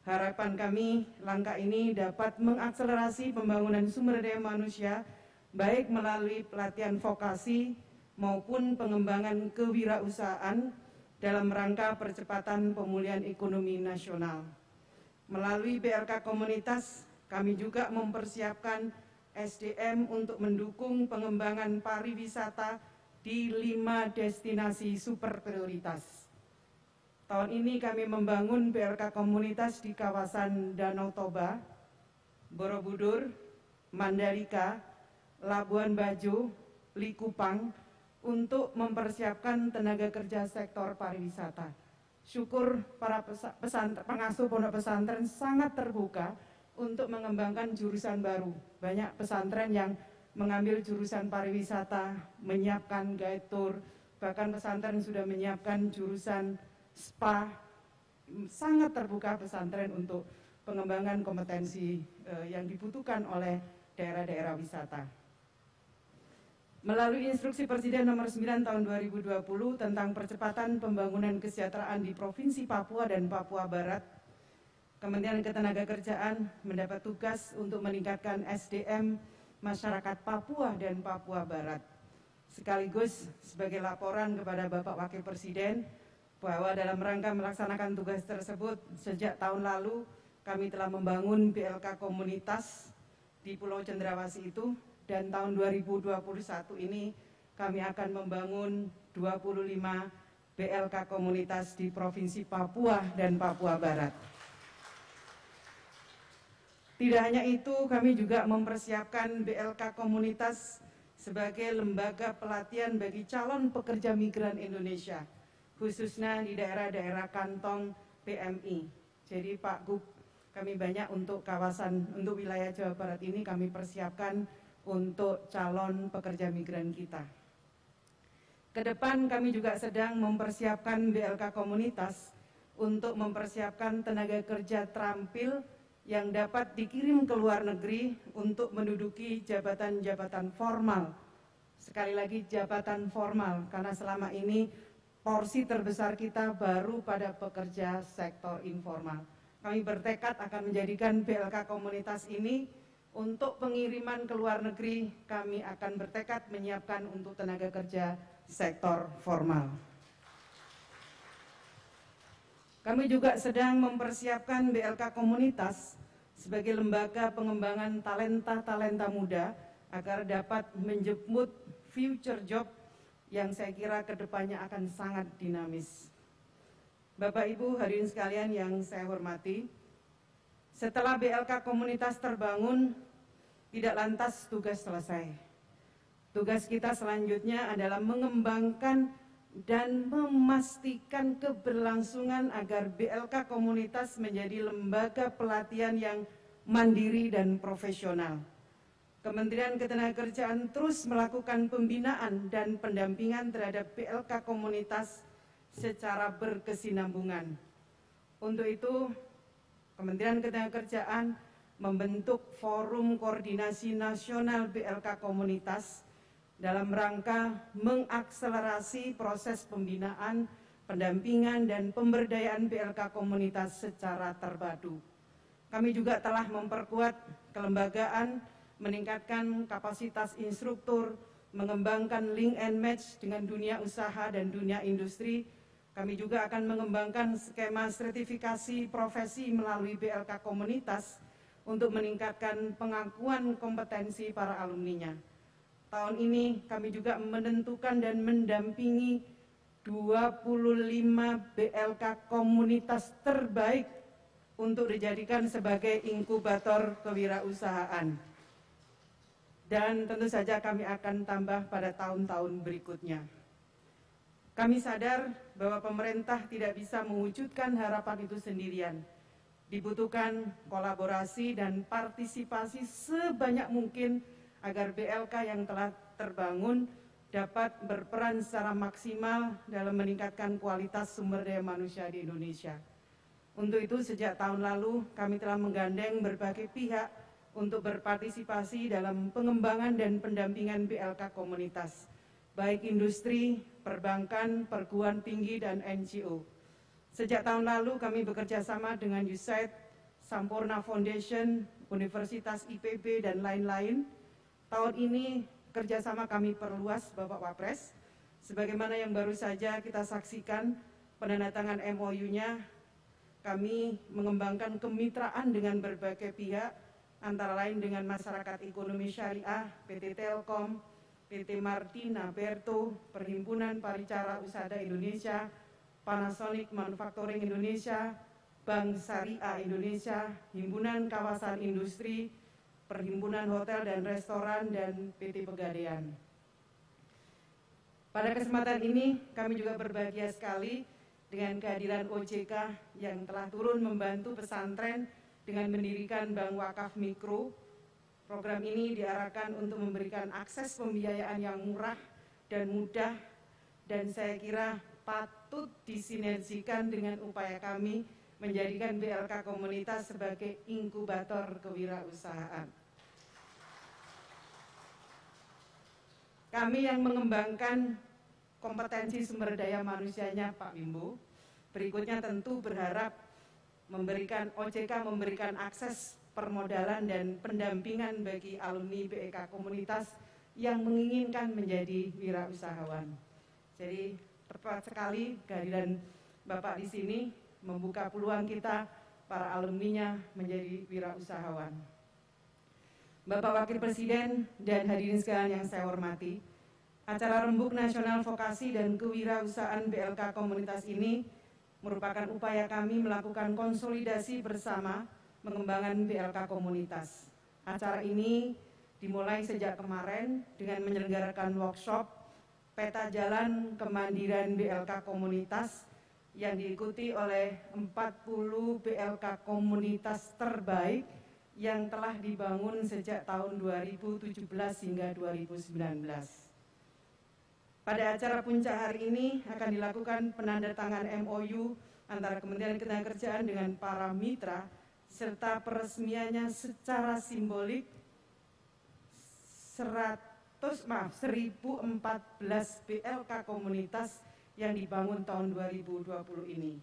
Harapan kami, langkah ini dapat mengakselerasi pembangunan sumber daya manusia baik melalui pelatihan vokasi maupun pengembangan kewirausahaan dalam rangka percepatan pemulihan ekonomi nasional. Melalui BLK Komunitas, kami juga mempersiapkan SDM untuk mendukung pengembangan pariwisata di 5 destinasi super prioritas. Tahun ini kami membangun BLK Komunitas di kawasan Danau Toba, Borobudur, Mandalika, Labuan Bajo, Likupang, untuk mempersiapkan tenaga kerja sektor pariwisata. Syukur para pengasuh pondok pesantren sangat terbuka untuk mengembangkan jurusan baru. Banyak pesantren yang mengambil jurusan pariwisata, menyiapkan guide tour, bahkan pesantren sudah menyiapkan jurusan spa. Sangat terbuka pesantren untuk pengembangan kompetensi yang dibutuhkan oleh daerah-daerah wisata. Melalui instruksi Presiden nomor 9 tahun 2020 tentang percepatan pembangunan kesejahteraan di Provinsi Papua dan Papua Barat, Kementerian Ketenagakerjaan mendapat tugas untuk meningkatkan SDM masyarakat Papua dan Papua Barat. Sekaligus sebagai laporan kepada Bapak Wakil Presiden bahwa dalam rangka melaksanakan tugas tersebut, sejak tahun lalu kami telah membangun BLK Komunitas di Pulau Cendrawasih itu, dan tahun 2021 ini kami akan membangun 25 BLK Komunitas di Provinsi Papua dan Papua Barat. Tidak hanya itu, kami juga mempersiapkan BLK Komunitas sebagai lembaga pelatihan bagi calon pekerja migran Indonesia, khususnya di daerah-daerah kantong PMI. Jadi Pak Gub, kami banyak untuk wilayah Jawa Barat ini kami persiapkan untuk calon pekerja migran kita. Kedepan kami juga sedang mempersiapkan BLK Komunitas untuk mempersiapkan tenaga kerja terampil yang dapat dikirim ke luar negeri untuk menduduki jabatan-jabatan formal. Sekali lagi jabatan formal, karena selama ini porsi terbesar kita baru pada pekerja sektor informal. Kami bertekad akan menjadikan BLK Komunitas ini untuk pengiriman ke luar negeri. Kami akan bertekad menyiapkan untuk tenaga kerja sektor formal. Kami juga sedang mempersiapkan BLK Komunitas sebagai lembaga pengembangan talenta-talenta muda agar dapat menjemput future job yang saya kira kedepannya akan sangat dinamis. Bapak Ibu hadirin sekalian yang saya hormati, setelah BLK Komunitas terbangun, tidak lantas tugas selesai. Tugas kita selanjutnya adalah mengembangkan dan memastikan keberlangsungan agar BLK Komunitas menjadi lembaga pelatihan yang mandiri dan profesional. Kementerian Ketenagakerjaan terus melakukan pembinaan dan pendampingan terhadap BLK Komunitas secara berkesinambungan. Untuk itu, Kementerian Ketenagakerjaan membentuk Forum Koordinasi Nasional BLK Komunitas dalam rangka mengakselerasi proses pembinaan, pendampingan, dan pemberdayaan BLK Komunitas secara terpadu. Kami juga telah memperkuat kelembagaan, meningkatkan kapasitas instruktur, mengembangkan link and match dengan dunia usaha dan dunia industri. Kami juga akan mengembangkan skema sertifikasi profesi melalui BLK Komunitas untuk meningkatkan pengakuan kompetensi para alumninya. Tahun ini kami juga menentukan dan mendampingi 25 BLK Komunitas terbaik untuk dijadikan sebagai inkubator kewirausahaan. Dan tentu saja kami akan tambah pada tahun-tahun berikutnya. Kami sadar bahwa pemerintah tidak bisa mewujudkan harapan itu sendirian. Dibutuhkan kolaborasi dan partisipasi sebanyak mungkin agar BLK yang telah terbangun dapat berperan secara maksimal dalam meningkatkan kualitas sumber daya manusia di Indonesia. Untuk itu sejak tahun lalu kami telah menggandeng berbagai pihak untuk berpartisipasi dalam pengembangan dan pendampingan BLK Komunitas, baik industri, perbankan, perguruan tinggi, dan NGO. Sejak tahun lalu kami bekerja sama dengan USAID, Sampurna Foundation, Universitas IPB, dan lain-lain tahun ini kerjasama kami perluas, Bapak Wapres, sebagaimana yang baru saja kita saksikan penandatangan MOU-nya. Kami mengembangkan kemitraan dengan berbagai pihak, antara lain dengan Masyarakat Ekonomi Syariah, PT Telkom, PT Martina Berto, Perhimpunan Paricara Usaha Indonesia, Panasonic Manufacturing Indonesia, Bank Syariah Indonesia, Himpunan Kawasan Industri, Perhimpunan Hotel dan Restoran, dan PT Pegadaian. Pada kesempatan ini kami juga berbahagia sekali dengan kehadiran OJK yang telah turun membantu pesantren dengan mendirikan Bank Wakaf Mikro. Program ini diarahkan untuk memberikan akses pembiayaan yang murah dan mudah, dan saya kira patut disinergikan dengan upaya kami menjadikan BLK Komunitas sebagai inkubator kewirausahaan. Kami yang mengembangkan kompetensi sumber daya manusianya Pak Wimbo, berikutnya tentu berharap OJK memberikan akses permodalan dan pendampingan bagi alumni BLK Komunitas yang menginginkan menjadi wirausahawan. Jadi tepat sekali kehadiran Bapak di sini membuka peluang kita para alumninya menjadi wirausahawan. Bapak Wakil Presiden dan hadirin sekalian yang saya hormati, acara Rembuk Nasional Vokasi dan Kewirausahaan BLK Komunitas ini merupakan upaya kami melakukan konsolidasi bersama mengembangkan BLK Komunitas. Acara ini dimulai sejak kemarin dengan menyelenggarakan workshop Peta Jalan Kemandirian BLK Komunitas yang diikuti oleh 40 BLK Komunitas terbaik yang telah dibangun sejak tahun 2017 hingga 2019. Pada acara puncak hari ini akan dilakukan penandatangan MOU antara Kementerian Ketenagakerjaan dengan para mitra serta peresmiannya secara simbolik 1014 BLK Komunitas yang dibangun tahun 2020 ini.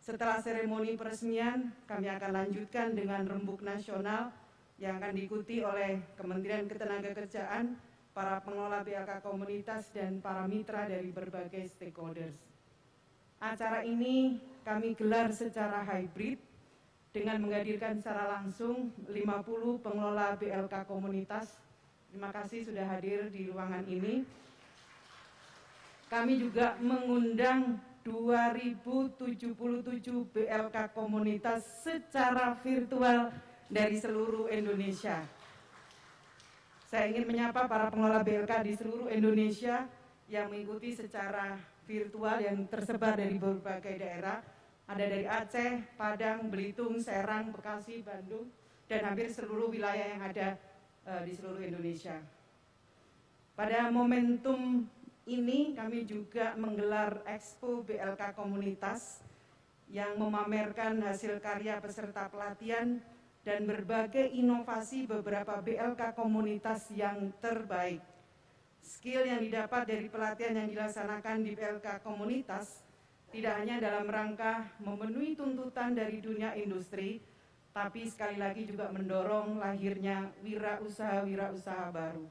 Setelah seremoni peresmian, kami akan lanjutkan dengan Rembuk Nasional yang akan diikuti oleh Kementerian Ketenagakerjaan, para pengelola BLK Komunitas, dan para mitra dari berbagai stakeholders. Acara ini kami gelar secara hybrid dengan menghadirkan secara langsung 50 pengelola BLK Komunitas. Terima kasih sudah hadir di ruangan ini. Kami juga mengundang 2077 BLK Komunitas secara virtual dari seluruh Indonesia. Saya ingin menyapa para pengelola BLK di seluruh Indonesia yang mengikuti secara virtual yang tersebar dari berbagai daerah. Ada dari Aceh, Padang, Belitung, Serang, Bekasi, Bandung, dan hampir seluruh wilayah yang ada di seluruh Indonesia. Pada momentum ini kami juga menggelar Expo BLK Komunitas yang memamerkan hasil karya peserta pelatihan dan berbagai inovasi beberapa BLK Komunitas yang terbaik. Skill yang didapat dari pelatihan yang dilaksanakan di BLK Komunitas tidak hanya dalam rangka memenuhi tuntutan dari dunia industri, tapi sekali lagi juga mendorong lahirnya wirausaha baru.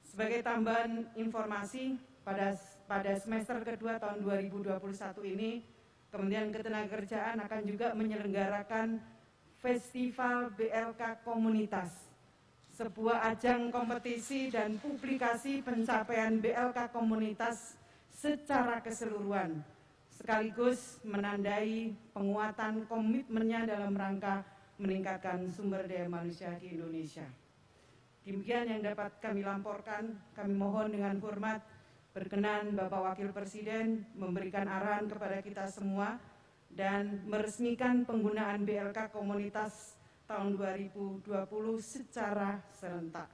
Sebagai tambahan informasi, pada semester kedua tahun 2021 ini, Kementerian Ketenagakerjaan akan juga menyelenggarakan Festival BLK Komunitas, sebuah ajang kompetisi dan publikasi pencapaian BLK Komunitas secara keseluruhan, sekaligus menandai penguatan komitmennya dalam rangka meningkatkan sumber daya manusia di Indonesia. Demikian yang dapat kami laporkan. Kami mohon dengan hormat berkenan Bapak Wakil Presiden memberikan arahan kepada kita semua dan meresmikan penggunaan BLK Komunitas tahun 2020 secara serentak.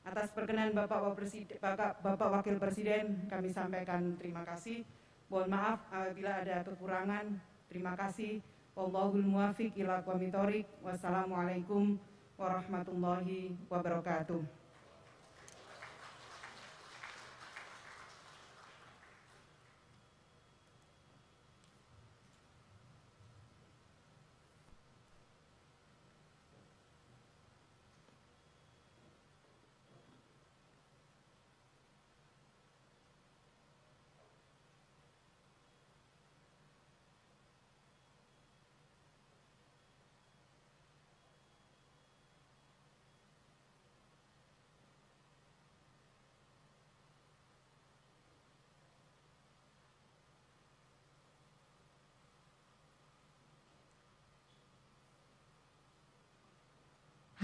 Atas perkenan Bapak Wakil Presiden, kami sampaikan terima kasih. Mohon maaf apabila ada kekurangan. Terima kasih. Wallahul muwaffiq ila aqwamit thoriq. Wassalamualaikum warahmatullahi wabarakatuh.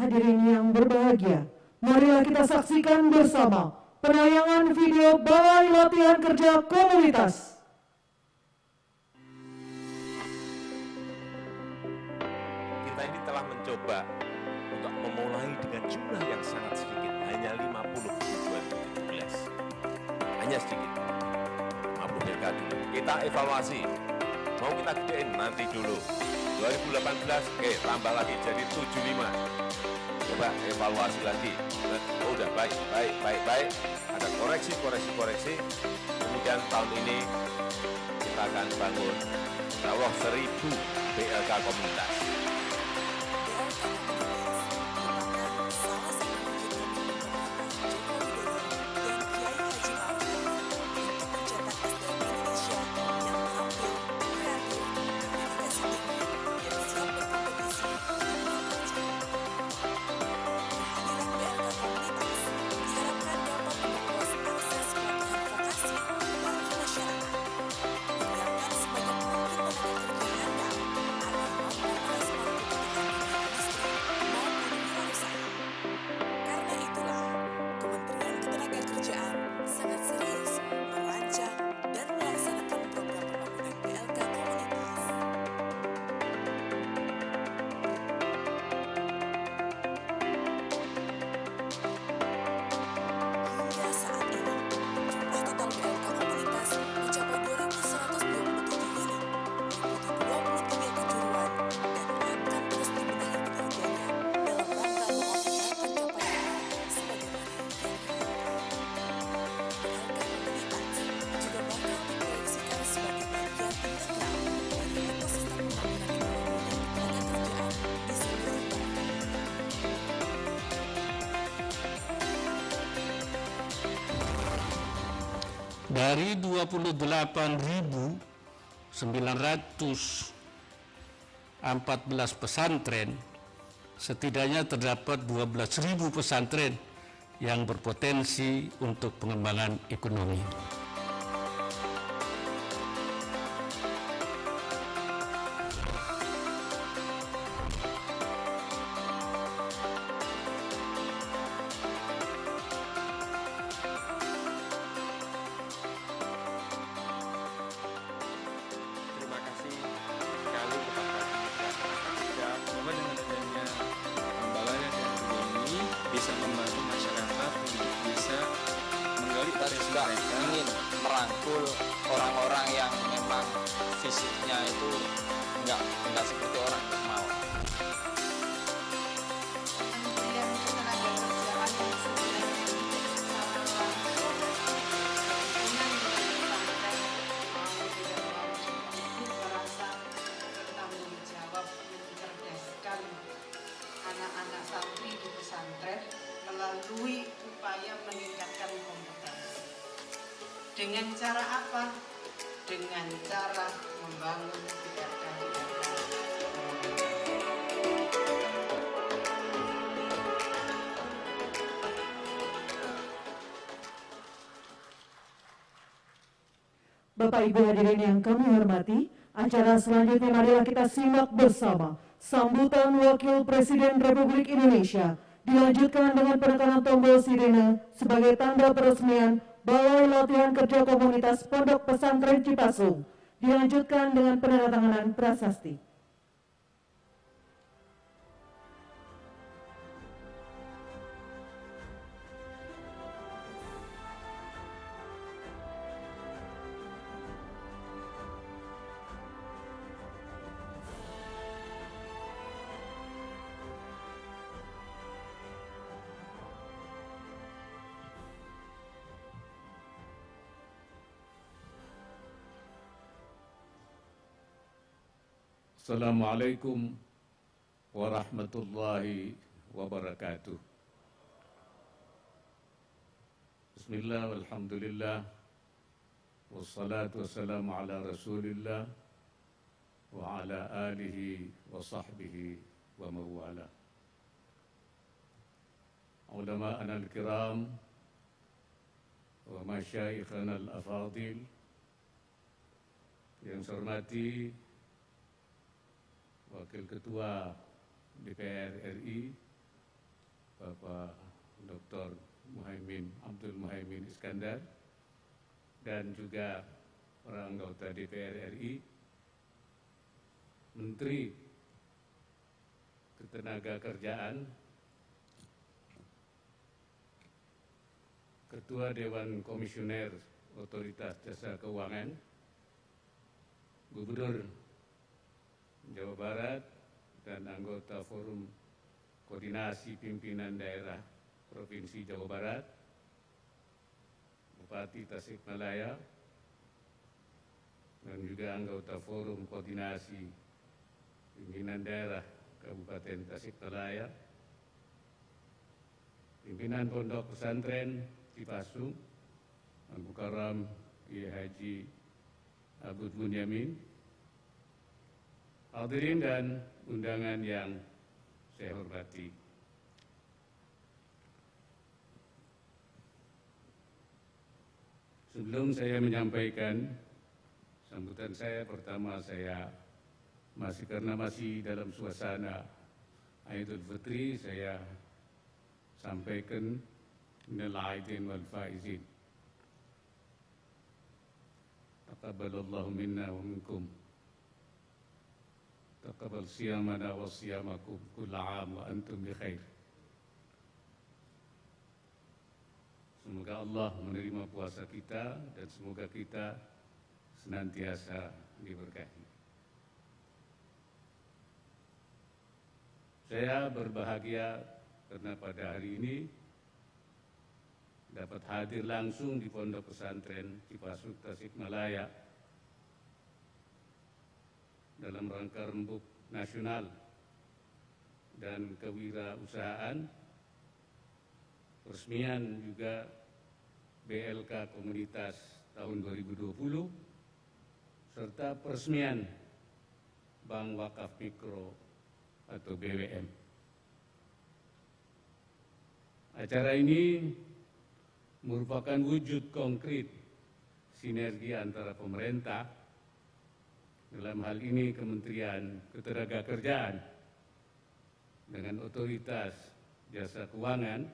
Hadirin yang berbahagia, marilah kita saksikan bersama penayangan video Balai Latihan Kerja Komunitas. Kita ini telah mencoba untuk memulai dengan jumlah yang sangat sedikit, hanya 50 di 2017. Hanya sedikit, 50 DK dulu. Kita evaluasi, mau kita gedein nanti dulu. 2018, oke, tambah lagi jadi 75. Coba evaluasi lagi. Oh, udah baik. Ada koreksi. Kemudian tahun ini kita akan bangun Rawah 1000 BLK komunitas. Dari 28.914 pesantren, setidaknya terdapat 12.000 pesantren yang berpotensi untuk pengembangan ekonomi. Bisa membantu masyarakat untuk bisa menggali juga ingin merangkul orang-orang yang memang fisiknya itu enggak seperti orang normal. Anak-anak santri di pesantren melalui upaya meningkatkan kompetensi. Dengan cara apa? Dengan cara membangun PLK. Bapak Ibu hadirin yang kami hormati, acara selanjutnya marilah kita simak bersama sambutan Wakil Presiden Republik Indonesia dilanjutkan dengan penekanan tombol sirene sebagai tanda peresmian Balai Latihan Kerja Komunitas Pondok Pesantren Cipasung, dilanjutkan dengan penandatanganan prasasti. Assalamualaikum warahmatullahi wabarakatuh. Bismillah, walhamdulillah, wassalatu wassalamu ala rasulillah wa ala alihi wa sahbihi wa mawala. Ulama'ana al-kiram wa masyaikhana al-afadil, yang saya hormati Wakil Ketua DPR RI Bapak Dr. Abdul Muhaimin Iskandar, dan juga para anggota DPR RI, Menteri Ketenagakerjaan, Ketua Dewan Komisioner Otoritas Jasa Keuangan, Gubernur Jawa Barat, dan anggota Forum Koordinasi Pimpinan Daerah Provinsi Jawa Barat, Bupati Tasikmalaya, dan juga anggota Forum Koordinasi Pimpinan Daerah Kabupaten Tasikmalaya, pimpinan Pondok Pesantren Cipasung, Al-Mukarram Kiai Haji Abud Bunyamin, hadirin dan undangan yang saya hormati. Sebelum saya menyampaikan sambutan saya, pertama saya karena masih dalam suasana Idul Fitri, saya sampaikan minal aidin wal faizin. Taqabbalallahu minna wa minkum. Taqabbal siyamana wa siyamakum kulla 'am wa antum bi khair. Semoga Allah menerima puasa kita dan semoga kita senantiasa diberkahi. Saya berbahagia karena pada hari ini dapat hadir langsung di Pondok Pesantren Cipasung Tasikmalaya dalam rangka Rembuk Nasional dan Kewirausahaan, peresmian juga BLK Komunitas tahun 2020, serta peresmian Bank Wakaf Mikro atau BWM. Acara ini merupakan wujud konkret sinergi antara pemerintah, dalam hal ini Kementerian Ketenagakerjaan, dengan Otoritas Jasa Keuangan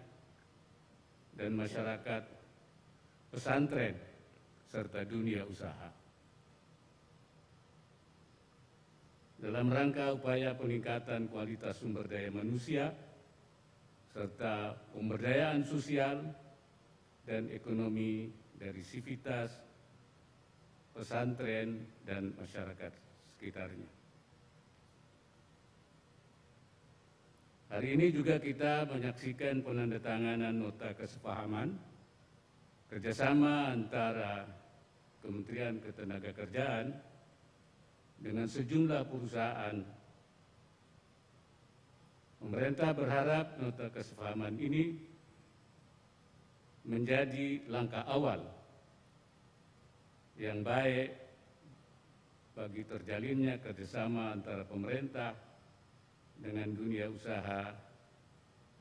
dan masyarakat pesantren serta dunia usaha. Dalam rangka upaya peningkatan kualitas sumber daya manusia serta pemberdayaan sosial dan ekonomi dari sivitas pesantren dan masyarakat sekitarnya. Hari ini juga kita menyaksikan penandatanganan nota kesepahaman kerjasama antara Kementerian Ketenagakerjaan dengan sejumlah perusahaan. Pemerintah berharap nota kesepahaman ini menjadi langkah awal yang baik bagi terjalinnya kerjasama antara pemerintah dengan dunia usaha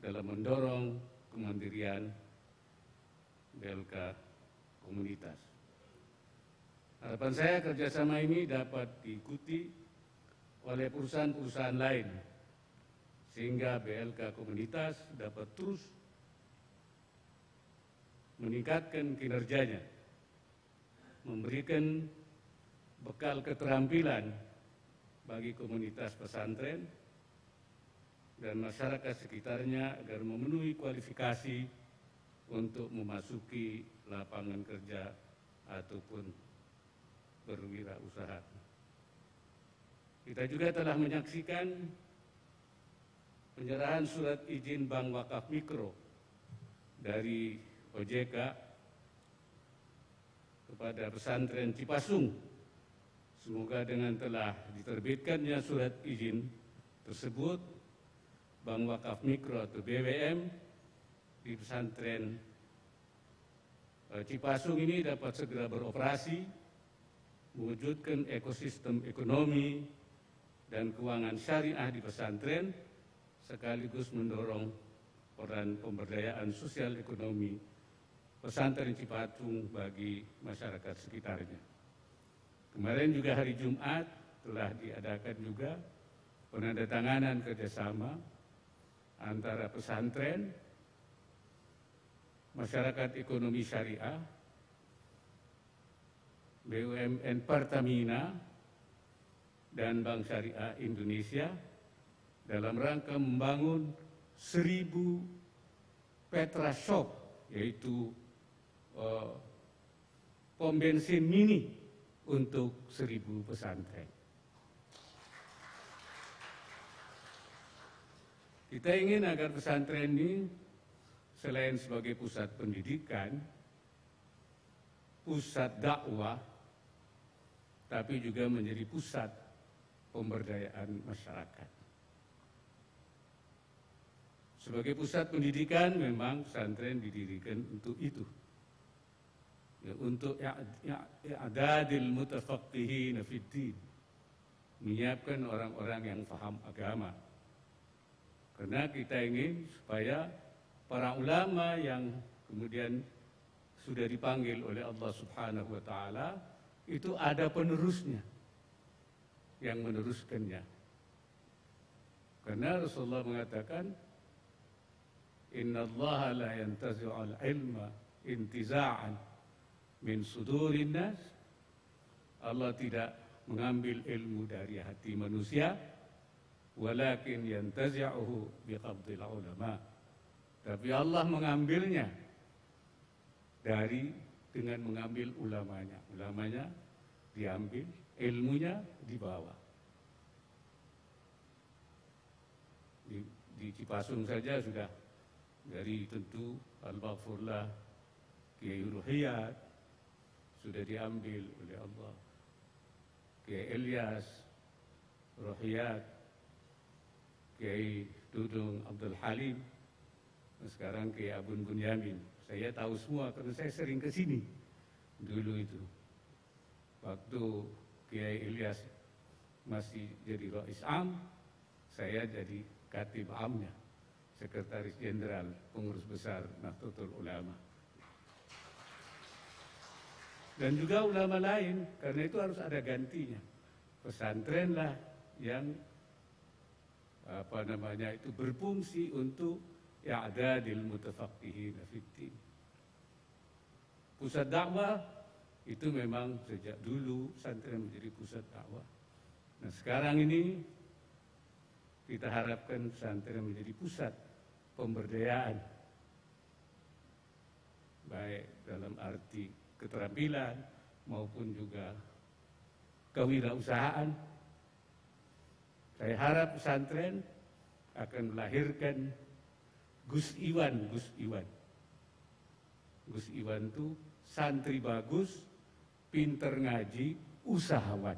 dalam mendorong kemandirian BLK komunitas. Harapan saya kerjasama ini dapat diikuti oleh perusahaan-perusahaan lain, sehingga BLK komunitas dapat terus meningkatkan kinerjanya, memberikan bekal keterampilan bagi komunitas pesantren dan masyarakat sekitarnya agar memenuhi kualifikasi untuk memasuki lapangan kerja ataupun berwirausaha. Kita juga telah menyaksikan penyerahan surat izin Bank Wakaf Mikro dari OJK kepada pesantren Cipasung. Semoga dengan telah diterbitkannya surat izin tersebut, Bank Wakaf Mikro atau BWM di pesantren Cipasung ini dapat segera beroperasi, mewujudkan ekosistem ekonomi dan keuangan syariah di pesantren, sekaligus mendorong peran pemberdayaan sosial ekonomi pesantren Cipasung bagi masyarakat sekitarnya. Kemarin juga hari Jumat telah diadakan juga penandatanganan kerjasama antara pesantren, masyarakat ekonomi syariah, BUMN Pertamina, dan Bank Syariah Indonesia dalam rangka membangun 1000 Petra Shop, yaitu pom bensin mini untuk 1000 pesantren. Kita ingin agar pesantren ini selain sebagai pusat pendidikan, pusat dakwah, tapi juga menjadi pusat pemberdayaan masyarakat. Sebagai pusat pendidikan memang pesantren didirikan untuk itu. Ya, untuk i'dadil mutafaqqihin fiddin, menyiapkan orang-orang yang paham agama. Karena kita ingin supaya para ulama yang kemudian sudah dipanggil oleh Allah Subhanahu wa Ta'ala itu ada penerusnya yang meneruskannya. Karena Rasulullah mengatakan, Inna Allah la yantazi'ul ilma intiza'an min sudurin nas. Allah tidak mengambil ilmu dari hati manusia, walakin yantazi'uhu biqabdil ulama. Tapi Allah mengambilnya dengan mengambil ulamanya. Ulamanya diambil, ilmunya dibawa. Di Cipasung saja sudah dari tentu Al-Baghfurlah, Kiai Ruhiyat sudah diambil oleh Allah, Kiai Ilyas Ruhiyat, Kiai Dudung Abdul Halim, sekarang Kiai Abun Bunyamin. Saya tahu semua karena saya sering ke sini dulu itu. Waktu Kiai Ilyas masih jadi Rais Am, saya jadi Katib Amnya, Sekretaris Jenderal Pengurus Besar Nahdlatul Ulama. Dan juga ulama lain, karena itu harus ada gantinya. Pesantren lah yang itu berfungsi untuk i'dadil mutafaqqihin fiddin. Pusat dakwah itu memang sejak dulu pesantren menjadi pusat dakwah. Nah, sekarang ini kita harapkan pesantren menjadi pusat pemberdayaan, baik dalam arti keterampilan maupun juga kewirausahaan. Saya harap pesantren akan melahirkan Gus Iwan. Gus Iwan itu santri bagus, pinter ngaji, usahawan.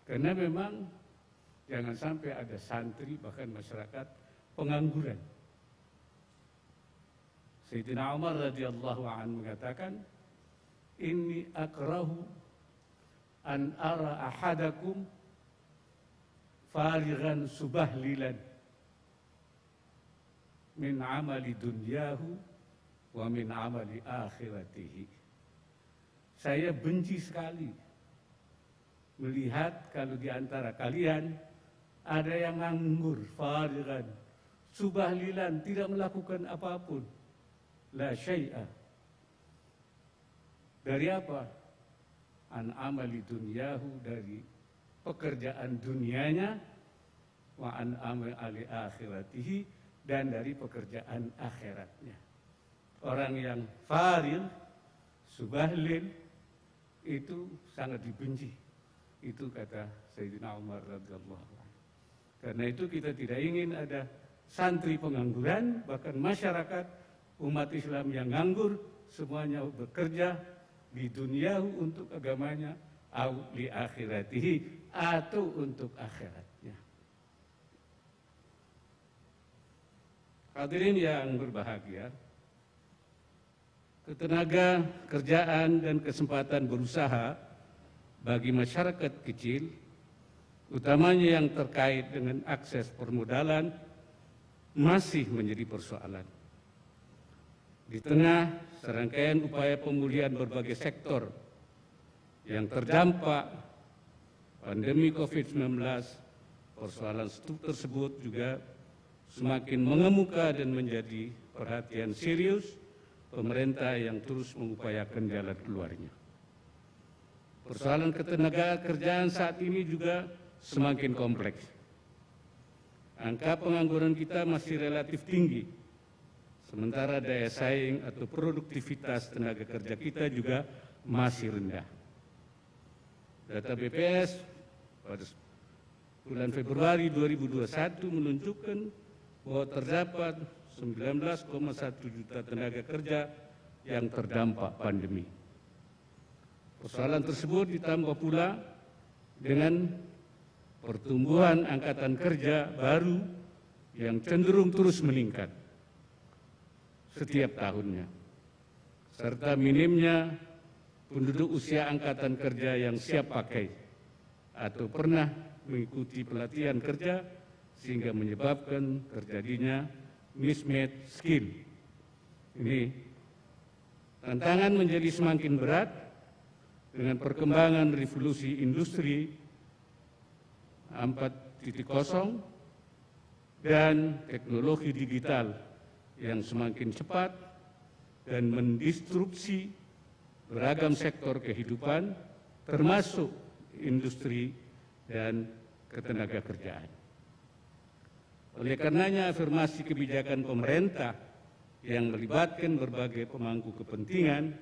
Karena memang jangan sampai ada santri bahkan masyarakat pengangguran. Sayyidina Umar radhiyallahu anhu mengatakan, inni akrahu an ara ahadakum farighan subahlilan min amali dunyahu wa min amali akhiratihi. Saya benci sekali melihat kalau di antara kalian ada yang nganggur, farighan, subahlilan, tidak melakukan apapun, la syai'a. Dari apa? An amali dunyahu, dari pekerjaan dunianya, wa an amali akhiratihi, dan dari pekerjaan akhiratnya. Orang yang faril, subahlil, itu sangat dibenci. Itu kata Sayyidina Umar radhiyallahu anhu. Karena itu kita tidak ingin ada santri pengangguran, bahkan masyarakat umat Islam yang nganggur, semuanya bekerja di dunia untuk agamanya, au li akhiratihi, atau untuk akhiratnya. Hadirin yang berbahagia, ketenaga kerjaan dan kesempatan berusaha bagi masyarakat kecil, utamanya yang terkait dengan akses permodalan, masih menjadi persoalan. Di tengah serangkaian upaya pemulihan berbagai sektor yang terdampak pandemi COVID-19, persoalan tersebut juga semakin mengemuka dan menjadi perhatian serius pemerintah yang terus mengupayakan jalan keluarnya. Persoalan ketenagakerjaan saat ini juga semakin kompleks. Angka pengangguran kita masih relatif tinggi, sementara daya saing atau produktivitas tenaga kerja kita juga masih rendah. Data BPS pada bulan Februari 2021 menunjukkan bahwa terdapat 19,1 juta tenaga kerja yang terdampak pandemi. Persoalan tersebut ditambah pula dengan pertumbuhan angkatan kerja baru yang cenderung terus meningkat setiap tahunnya, serta minimnya penduduk usia angkatan kerja yang siap pakai atau pernah mengikuti pelatihan kerja sehingga menyebabkan terjadinya mismatch skill. Ini tantangan menjadi semakin berat dengan perkembangan revolusi industri 4.0 dan teknologi digital yang semakin cepat dan mendisrupsi beragam sektor kehidupan, termasuk industri dan ketenagakerjaan. Oleh karenanya, afirmasi kebijakan pemerintah yang melibatkan berbagai pemangku kepentingan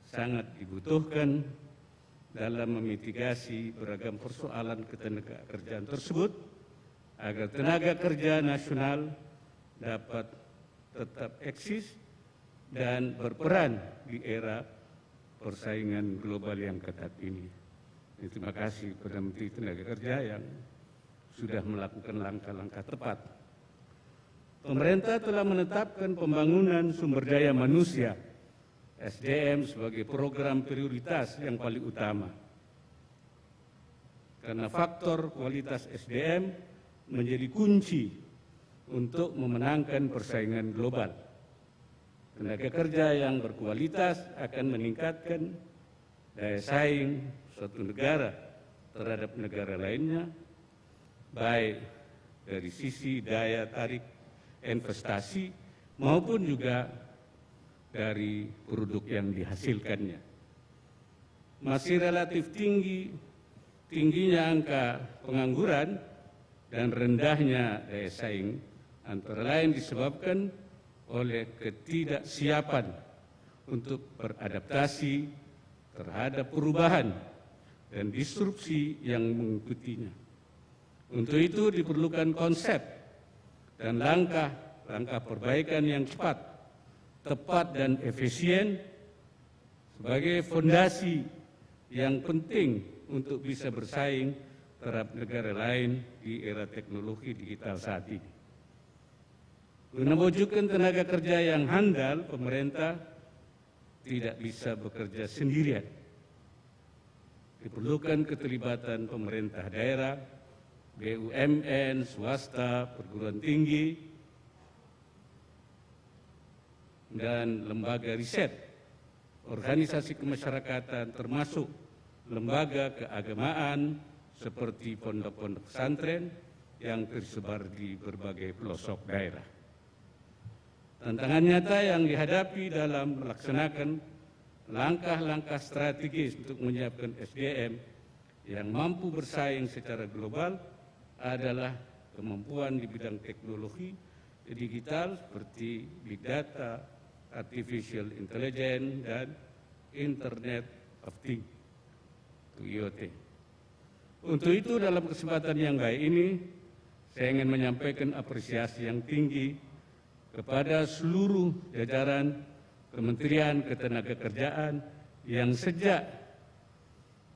sangat dibutuhkan dalam memitigasi beragam persoalan ketenagakerjaan tersebut agar tenaga kerja nasional dapat tetap eksis dan berperan di era persaingan global yang ketat ini. Terima kasih kepada Menteri Tenaga Kerja yang sudah melakukan langkah-langkah tepat. Pemerintah telah menetapkan pembangunan sumber daya manusia SDM sebagai program prioritas yang paling utama. Karena faktor kualitas SDM menjadi kunci untuk memenangkan persaingan global. Tenaga kerja yang berkualitas akan meningkatkan daya saing suatu negara terhadap negara lainnya, baik dari sisi daya tarik investasi maupun juga dari produk yang dihasilkannya. Masih relatif tingginya angka pengangguran dan rendahnya daya saing antara lain disebabkan oleh ketidaksiapan untuk beradaptasi terhadap perubahan dan disrupsi yang mengikutinya. Untuk itu diperlukan konsep dan langkah-langkah perbaikan yang cepat, tepat dan efisien sebagai fondasi yang penting untuk bisa bersaing terhadap negara lain di era teknologi digital saat ini. Guna mewujudkan tenaga kerja yang handal, pemerintah tidak bisa bekerja sendirian. Diperlukan keterlibatan pemerintah daerah, BUMN, swasta, perguruan tinggi, dan lembaga riset, organisasi kemasyarakatan termasuk lembaga keagamaan seperti pondok-pondok pesantren yang tersebar di berbagai pelosok daerah. Tantangan nyata yang dihadapi dalam melaksanakan langkah-langkah strategis untuk menyiapkan SDM yang mampu bersaing secara global adalah kemampuan di bidang teknologi digital seperti Big Data, Artificial Intelligence, dan Internet of Things, IoT. Untuk itu dalam kesempatan yang baik ini, saya ingin menyampaikan apresiasi yang tinggi kepada seluruh jajaran Kementerian Ketenagakerjaan yang sejak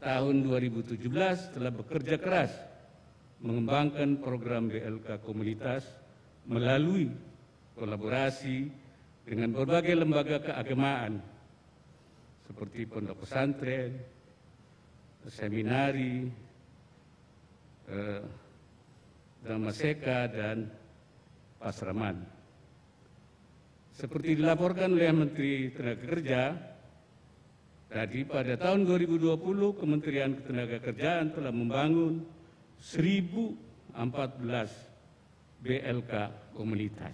tahun 2017 telah bekerja keras mengembangkan program BLK Komunitas melalui kolaborasi dengan berbagai lembaga keagamaan seperti pondok pesantren, seminari, Damaseka, dan Pasraman. Seperti dilaporkan oleh Menteri Tenaga Kerja, Tadi pada tahun 2020 Kementerian Ketenagakerjaan telah membangun 1014 BLK komunitas.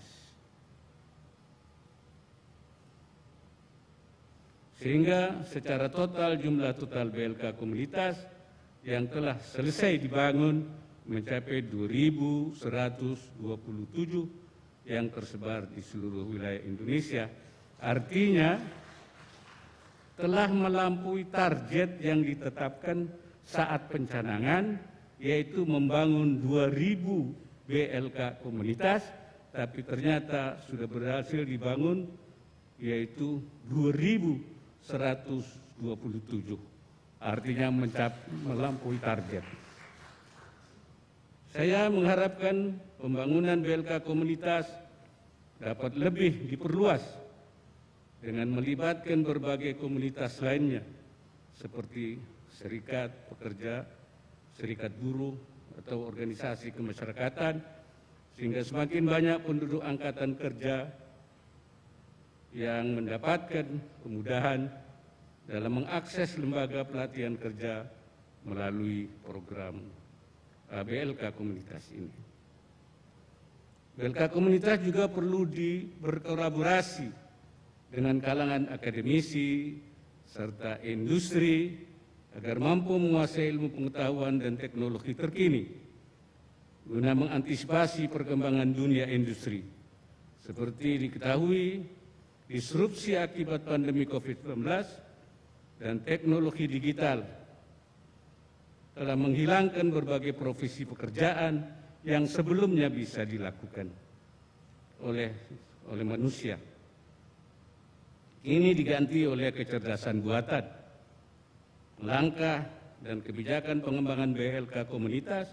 Sehingga secara total jumlah total BLK komunitas yang telah selesai dibangun mencapai 2.127 yang tersebar di seluruh wilayah Indonesia. Artinya telah melampaui target yang ditetapkan saat pencanangan, yaitu membangun 2.000 BLK komunitas, tapi ternyata sudah berhasil dibangun yaitu 2.127, artinya melampaui target. Saya mengharapkan pembangunan BLK komunitas dapat lebih diperluas dengan melibatkan berbagai komunitas lainnya seperti serikat pekerja, serikat buruh, atau organisasi kemasyarakatan, sehingga semakin banyak penduduk angkatan kerja yang mendapatkan kemudahan dalam mengakses lembaga pelatihan kerja melalui program BLK komunitas ini. BLK komunitas juga perlu berkolaborasi dengan kalangan akademisi serta industri agar mampu menguasai ilmu pengetahuan dan teknologi terkini guna mengantisipasi perkembangan dunia industri. Seperti diketahui, disrupsi akibat pandemi COVID-19 dan teknologi digital telah menghilangkan berbagai profesi pekerjaan yang sebelumnya bisa dilakukan oleh manusia. Ini diganti oleh kecerdasan buatan. Langkah dan kebijakan pengembangan BLK komunitas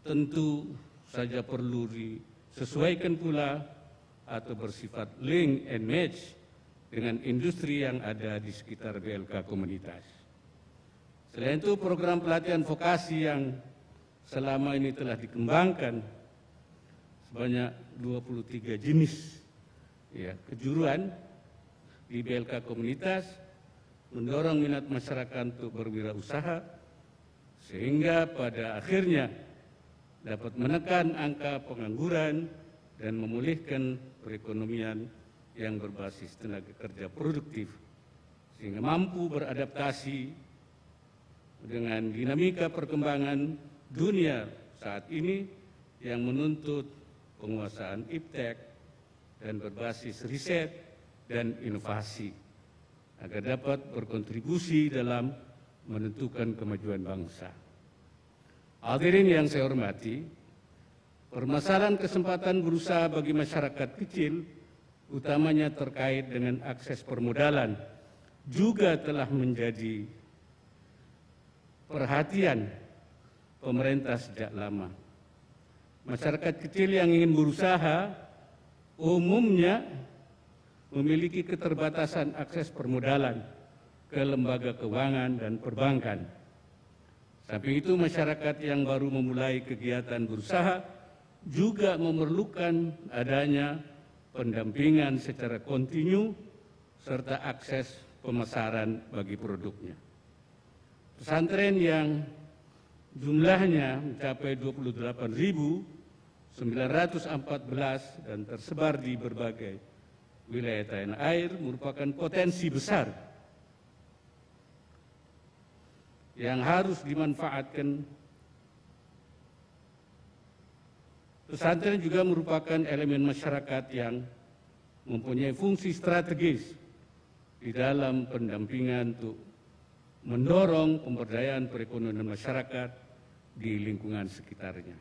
tentu saja perlu disesuaikan pula atau bersifat link and match dengan industri yang ada di sekitar BLK komunitas. Selain itu, program pelatihan vokasi yang selama ini telah dikembangkan sebanyak 23 jenis kejuruan di BLK komunitas mendorong minat masyarakat untuk berwirausaha sehingga pada akhirnya dapat menekan angka pengangguran dan memulihkan perekonomian yang berbasis tenaga kerja produktif sehingga mampu beradaptasi dengan dinamika perkembangan dunia saat ini yang menuntut penguasaan iptek dan berbasis riset dan inovasi agar dapat berkontribusi dalam menentukan kemajuan bangsa. Hadirin yang saya hormati, permasalahan kesempatan berusaha bagi masyarakat kecil, utamanya terkait dengan akses permodalan, juga telah menjadi perhatian pemerintah sejak lama. Masyarakat kecil yang ingin berusaha umumnya memiliki keterbatasan akses permodalan ke lembaga keuangan dan perbankan. Samping itu, masyarakat yang baru memulai kegiatan berusaha juga memerlukan adanya pendampingan secara kontinu serta akses pemasaran bagi produknya. Pesantren yang jumlahnya mencapai 28.914 dan tersebar di berbagai wilayah tanah air merupakan potensi besar yang harus dimanfaatkan. Pesantren juga merupakan elemen masyarakat yang mempunyai fungsi strategis di dalam pendampingan untuk mendorong pemberdayaan perekonomian masyarakat di lingkungan sekitarnya.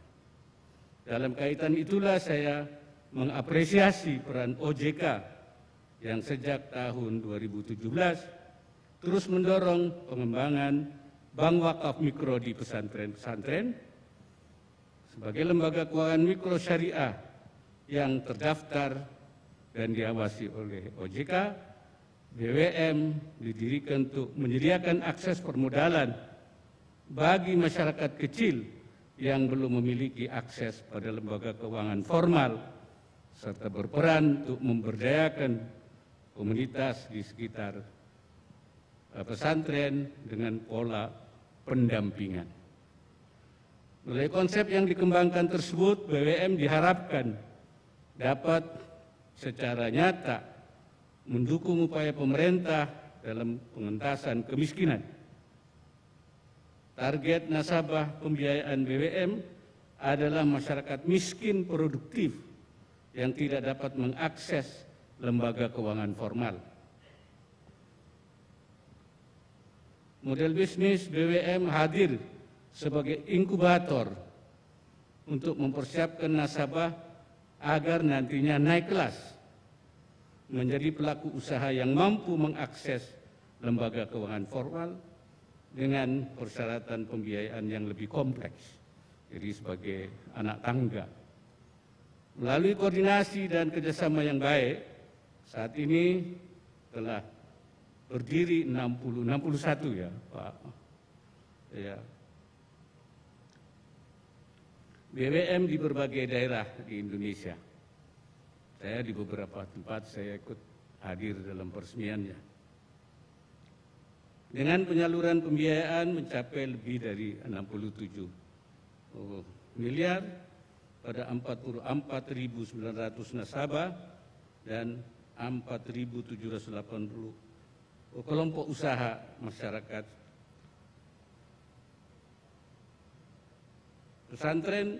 Dalam kaitan itulah saya mengapresiasi peran OJK yang sejak tahun 2017 terus mendorong pengembangan bank wakaf mikro di pesantren-pesantren sebagai lembaga keuangan mikro syariah yang terdaftar dan diawasi oleh OJK. BWM didirikan untuk menyediakan akses permodalan bagi masyarakat kecil yang belum memiliki akses pada lembaga keuangan formal serta berperan untuk memberdayakan komunitas di sekitar pesantren dengan pola pendampingan. Melalui konsep yang dikembangkan tersebut, BWM diharapkan dapat secara nyata mendukung upaya pemerintah dalam pengentasan kemiskinan. Target nasabah pembiayaan BWM adalah masyarakat miskin produktif yang tidak dapat mengakses lembaga keuangan formal. Model bisnis BWM hadir sebagai inkubator untuk mempersiapkan nasabah agar nantinya naik kelas menjadi pelaku usaha yang mampu mengakses lembaga keuangan formal dengan persyaratan pembiayaan yang lebih kompleks, jadi sebagai anak tangga. Melalui koordinasi dan kerjasama yang baik, saat ini telah berdiri 61 ya Pak. Ya. BWM di berbagai daerah di Indonesia. Saya di beberapa tempat saya ikut hadir dalam peresmiannya. Dengan penyaluran pembiayaan mencapai lebih dari 67 miliar pada 44.900 nasabah dan 4.780 kelompok usaha masyarakat. Pesantren,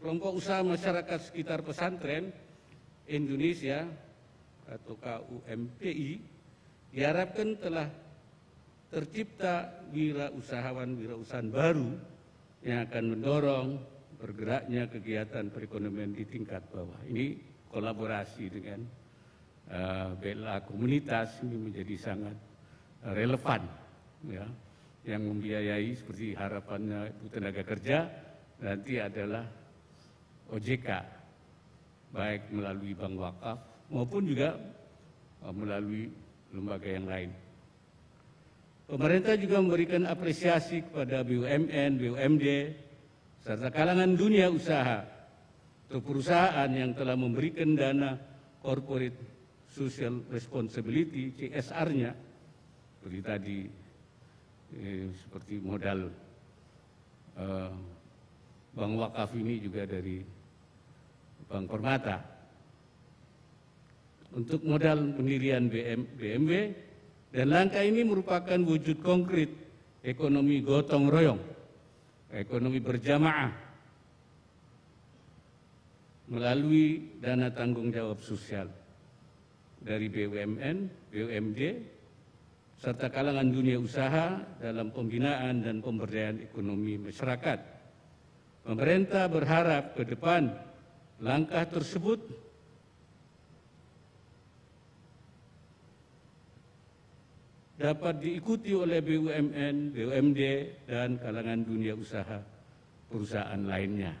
kelompok usaha masyarakat sekitar pesantren Indonesia atau KUMPI diharapkan telah tercipta wirausahawan baru yang akan mendorong bergeraknya kegiatan perekonomian di tingkat bawah. Ini kolaborasi dengan BLA komunitas ini menjadi sangat relevan, ya. Yang membiayai seperti harapannya Ibu Tenaga Kerja nanti adalah OJK, baik melalui bank wakaf maupun juga melalui lembaga yang lain. Pemerintah juga memberikan apresiasi kepada BUMN, BUMD, serta kalangan dunia usaha atau perusahaan yang telah memberikan dana corporate social responsibility CSR-nya, seperti tadi seperti modal bank wakaf ini juga dari Bank Permata. Untuk modal pendirian BMW, dan langkah ini merupakan wujud konkret ekonomi gotong royong, ekonomi berjamaah melalui dana tanggung jawab sosial dari BUMN, BUMD, serta kalangan dunia usaha dalam pembinaan dan pemberdayaan ekonomi masyarakat. Pemerintah berharap ke depan langkah tersebut dapat diikuti oleh BUMN, BUMD, dan kalangan dunia usaha perusahaan lainnya.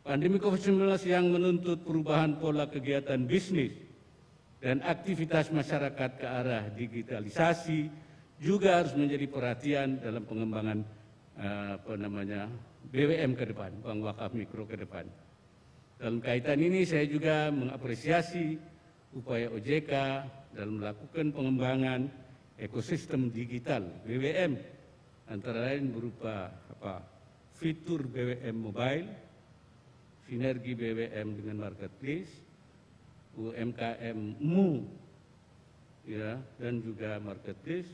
Pandemi COVID-19 yang menuntut perubahan pola kegiatan bisnis dan aktivitas masyarakat ke arah digitalisasi juga harus menjadi perhatian dalam pengembangan BWM ke depan, Bank Wakaf Mikro ke depan. Dalam kaitan ini saya juga mengapresiasi upaya OJK dalam melakukan pengembangan ekosistem digital BWM, antara lain berupa fitur BWM mobile, sinergi BWM dengan marketplace, UMKM-mu, ya, dan juga marketplace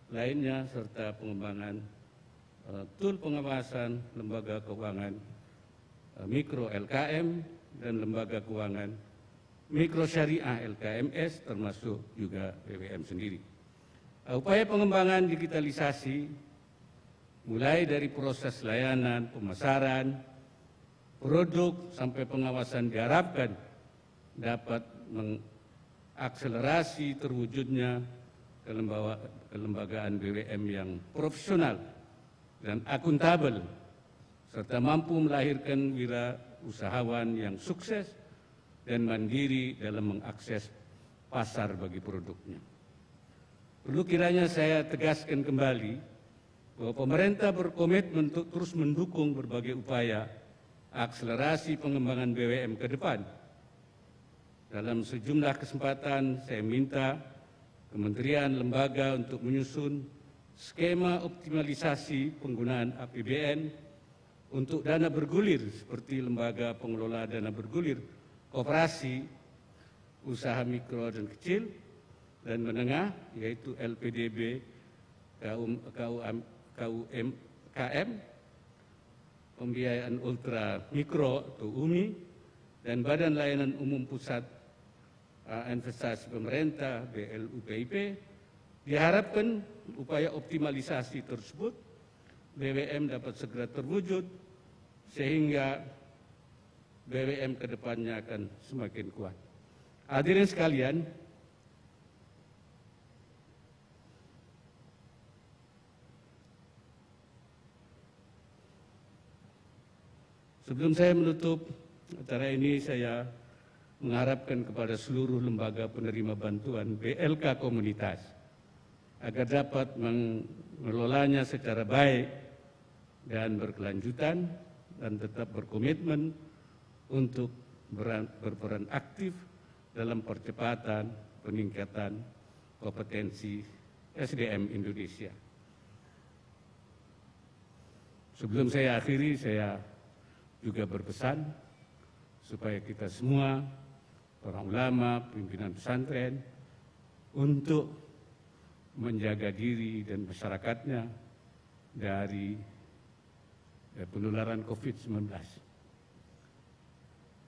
lainnya, serta pengembangan tool pengawasan lembaga keuangan mikro LKM dan lembaga keuangan mikro syariah LKMS, termasuk juga BWM sendiri. Upaya pengembangan digitalisasi mulai dari proses layanan, pemasaran, produk sampai pengawasan diharapkan dapat mengakselerasi terwujudnya kelembagaan BWM yang profesional dan akuntabel, serta mampu melahirkan wirausahawan yang sukses dan mandiri dalam mengakses pasar bagi produknya. Perlu kiranya saya tegaskan kembali bahwa pemerintah berkomitmen untuk terus mendukung berbagai upaya akselerasi pengembangan BWM ke depan, Dalam sejumlah kesempatan saya minta kementerian lembaga untuk menyusun skema optimalisasi penggunaan APBN untuk dana bergulir seperti lembaga pengelola dana bergulir, koperasi, usaha mikro dan kecil dan menengah, yaitu LPDB, KM, pembiayaan ultra mikro atau UMI, dan Badan Layanan Umum Pusat Investasi Pemerintah BLUPIP. Diharapkan upaya optimalisasi tersebut BWM dapat segera terwujud sehingga BWM ke depannya akan semakin kuat. Hadirin sekalian, sebelum saya menutup acara ini, saya mengharapkan kepada seluruh lembaga penerima bantuan BLK komunitas agar dapat mengelolanya secara baik dan berkelanjutan dan tetap berkomitmen untuk berperan aktif dalam percepatan peningkatan kompetensi SDM Indonesia. Sebelum saya akhiri, saya juga berpesan supaya kita semua, para ulama, pimpinan pesantren, untuk menjaga diri dan masyarakatnya dari penularan COVID-19.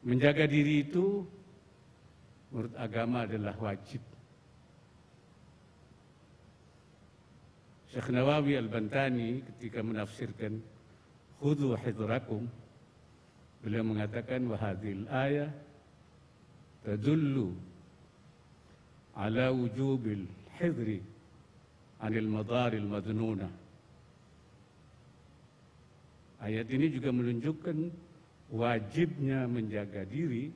Menjaga diri itu menurut agama adalah wajib. Syekh Nawawi Al-Bantani ketika menafsirkan khudhu hidrakum, beliau mengatakan wahadil ayah tadullu ala wujubil hidri anil madaril madnuna. Ayat ini juga menunjukkan wajibnya menjaga diri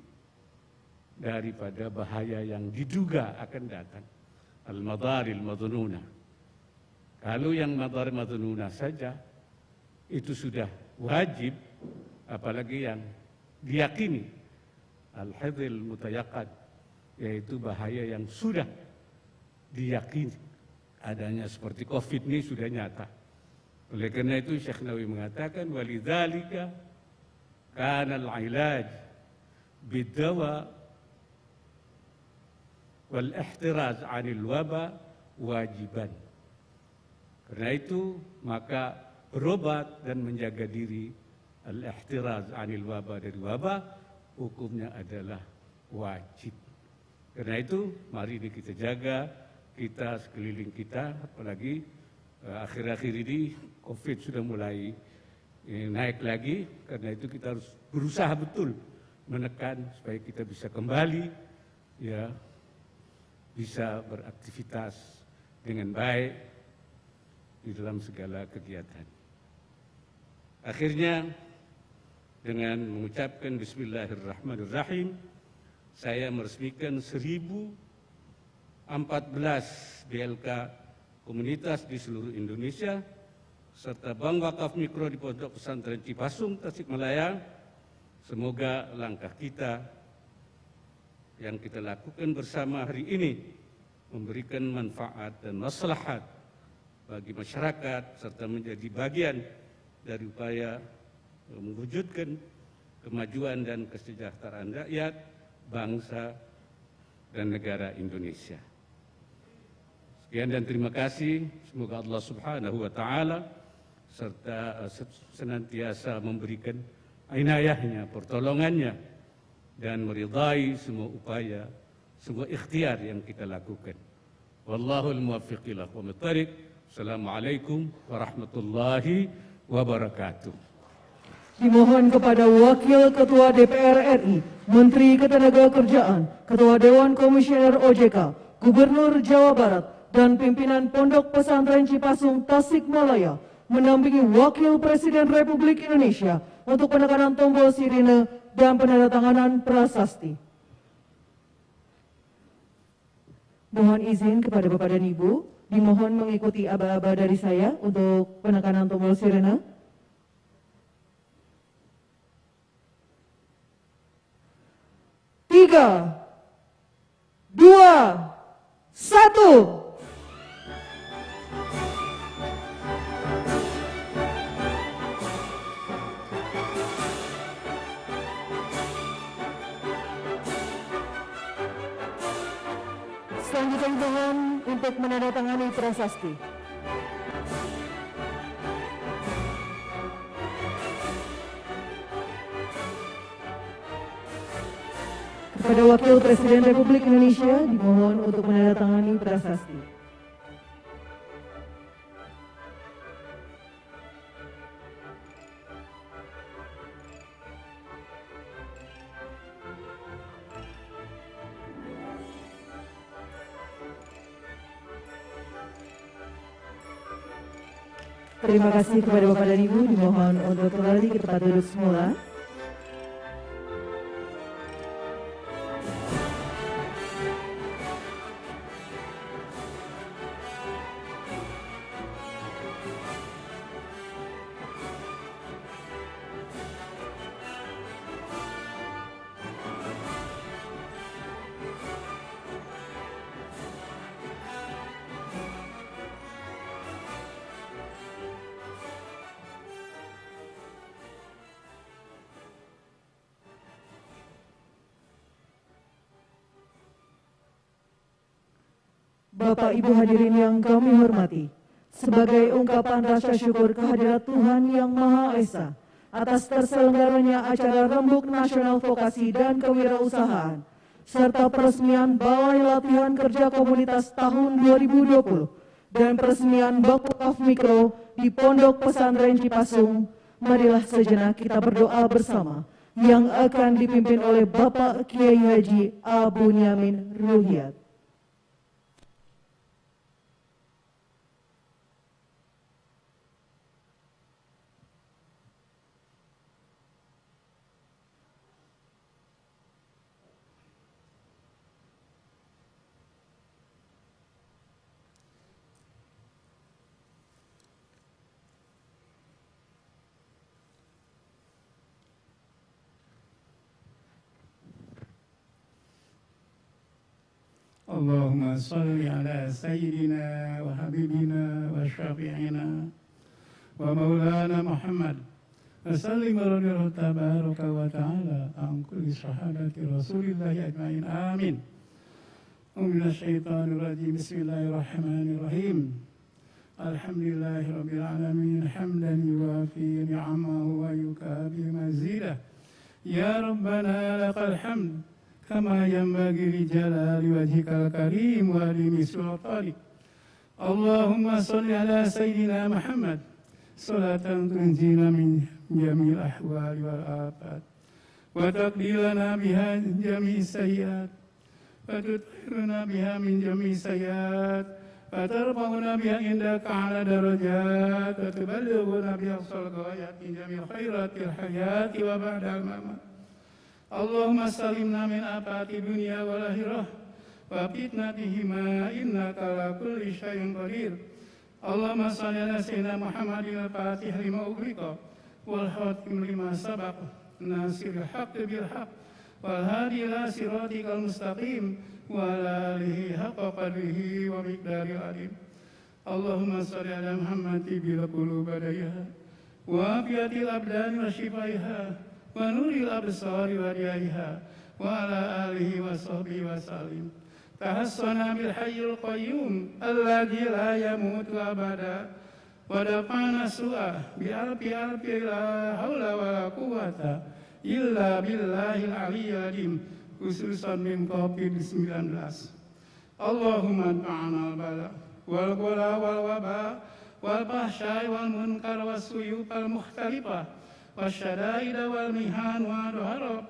daripada bahaya yang diduga akan datang. Al-madaril madnuna. Kalau yang madaril madnuna saja itu sudah wajib, apalagi yang diyakini. Al-hidril mutayaqad, yaitu bahaya yang sudah diyakini adanya, seperti COVID ini sudah nyata. Oleh karena itu Syekh Nawawi mengatakan walidzalika kana al-ilaj bid-dawa wal ihtiraz 'anil waba wajiban. Karena itu maka berobat dan menjaga diri, al-ihtiraz 'anil waba, dari wabah, hukumnya adalah wajib. Karena itu mari kita jaga kita sekeliling kita, apalagi akhir-akhir ini COVID sudah mulai naik lagi. Karena itu kita harus berusaha betul menekan supaya kita bisa kembali, ya, bisa beraktivitas dengan baik di dalam segala kegiatan. Akhirnya dengan mengucapkan Bismillahirrahmanirrahim, saya meresmikan 1014 BLK komunitas di seluruh Indonesia, serta Bank Wakaf Mikro di Pondok Pesantren Cipasung, Tasikmalaya. Semoga langkah kita yang kita lakukan bersama hari ini memberikan manfaat dan maslahat bagi masyarakat, serta menjadi bagian dari upaya mewujudkan kemajuan dan kesejahteraan rakyat, bangsa, dan negara Indonesia. Sekian dan terima kasih. Semoga Allah Subhanahu wa Ta'ala serta senantiasa memberikan inayahnya, pertolongannya, dan meridai semua upaya, semua ikhtiar yang kita lakukan. Wallahul muwaffiq ila aqwamit thariq. Assalamualaikum warahmatullahi wabarakatuh. Dimohon kepada Wakil Ketua DPR RI, Menteri Ketenagakerjaan, Ketua Dewan Komisioner OJK, Gubernur Jawa Barat, dan pimpinan Pondok Pesantren Cipasung Tasikmalaya mendampingi Wakil Presiden Republik Indonesia untuk penekanan tombol sirine dan penandatanganan prasasti. Mohon izin kepada Bapak dan Ibu, dimohon mengikuti aba-aba dari saya untuk penekanan tombol sirine. Tiga, 1. Selanjutnya dimohon untuk menandatangani prasasti. Kepada Wakil Presiden Republik Indonesia dimohon untuk menandatangani prasasti. Terima kasih kepada Bapak dan Ibu, dimohon untuk kembali ke tempat duduk semula. Bapak Ibu hadirin yang kami hormati, sebagai ungkapan rasa syukur kehadirat Tuhan Yang Maha Esa atas terselenggaranya acara Rembuk Nasional Vokasi dan Kewirausahaan serta peresmian Balai Latihan Kerja Komunitas tahun 2020 dan peresmian Bak Wakaf Mikro di Pondok Pesantren Cipasung, marilah sejenak kita berdoa bersama yang akan dipimpin oleh Bapak Kiai Haji A. Bunyamin Ruhyat. اللهم صل على سيدنا وحبيبنا وشفيعنا ومولانا محمد وسلم رضي الله تبارك وتعالى عن كل صحابة رسول الله أجمعين آمين. من الشيطان الرجيم بسم الله الرحمن الرحيم. الحمد لله رب العالمين حمدا يوافي نعمه ويكافئ مزيده. يا ربنا لك الحمد كما ينبغي لجلال وجهك الكريم وعظيم سلطانك. اللهم صل على سيدنا محمد صلاة تنجينا من جميع الأحوال والآفات وتقضي لنا بها جميع السيئات وتطهرنا بها من جميع السيئات وترفعنا بها عندك على درجات وتبلغنا بها أقصى الغايات من جميع خيرات الحياة وبعد الممات. اللهم سلمنا من آفات الدنيا والآخرة وفتنتهما إنك على كل شيء قدير. اللهم صل على سيدنا محمد الفاتح لما أغلق والخاتم لما سبق ناصر الحق بالحق والهادي إلى صراطك المستقيم وعلى آله حق قدره ومقداره العظيم. اللهم صل على محمد طب القلوب ديها وعافية الأبدان وشفائها ونور الأبصار وريائها وعلى آله وصحبه وسلم. تحصنا بالحي القيوم الذي لا يموت أبدا ودفعنا السوء بألف ألف لا حول ولا قوة إلا بالله العلي العظيم خصوصا من COVID-19. اللهم ادفعنا البلاء والبلاء والوباء والفحشاء والمنكر والسيوف المختلفة والشدائد والمحن والضرب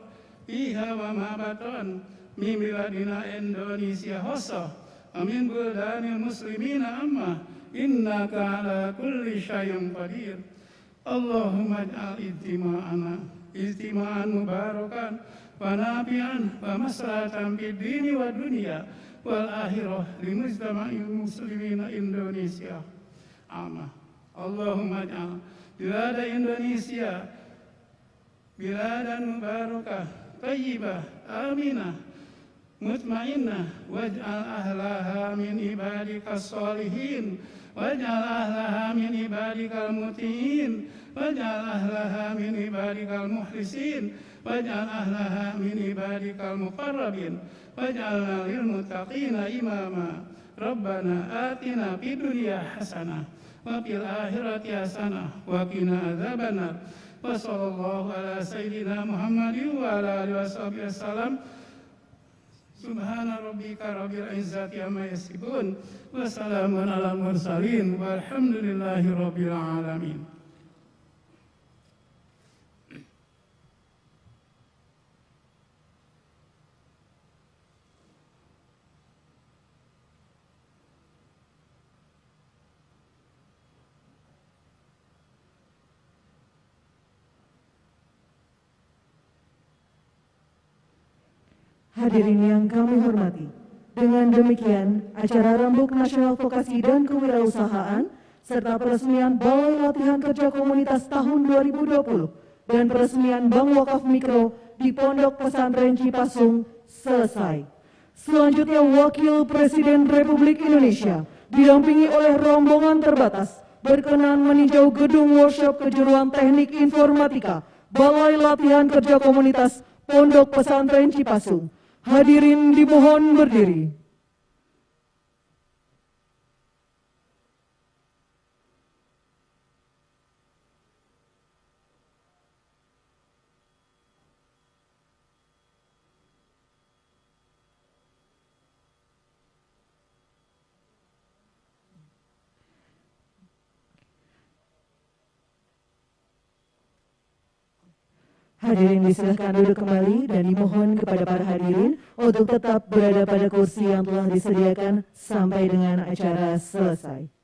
فيها وما بطن من بلادنا إندونيسيا خاصة ومن بلدان المسلمين أما إنك على كل شيء قدير. اللهم اجعل اجتماعنا اجتماعا مباركا ونافعا ومصلحة في الدين والدنيا والآخرة لمجتمع المسلمين إندونيسيا أما. اللهم اجعل بلاد إندونيسيا بلادا مباركة طيبة آمنة مطمئنة واجعل أهلها من عبادك الصالحين واجعل أهلها من عبادك المطيعين واجعل أهلها من عبادك المخلصين واجعل أهلها من عبادك المقربين واجعلنا للمتقين إماما ربنا آتنا في الدنيا حسنة وفي الآخرة حسنة وقنا عذاب النار وصلى الله على سيدنا محمد وعلى آله وصحبه وسلم سبحان ربك رب العزة عما يصفون وسلام على المرسلين والحمد لله رب العالمين. Hadirin yang kami hormati, dengan demikian acara Rembuk Nasional Vokasi dan Kewirausahaan serta peresmian Balai Latihan Kerja Komunitas tahun 2020 dan peresmian Bank Wakaf Mikro di Pondok Pesantren Cipasung selesai. Selanjutnya Wakil Presiden Republik Indonesia didampingi oleh rombongan terbatas berkenan meninjau gedung workshop kejuruan Teknik Informatika Balai Latihan Kerja Komunitas Pondok Pesantren Cipasung. Hadirin dimohon berdiri. Hadirin disilahkan duduk kembali dan dimohon kepada para hadirin untuk tetap berada pada kursi yang telah disediakan sampai dengan acara selesai.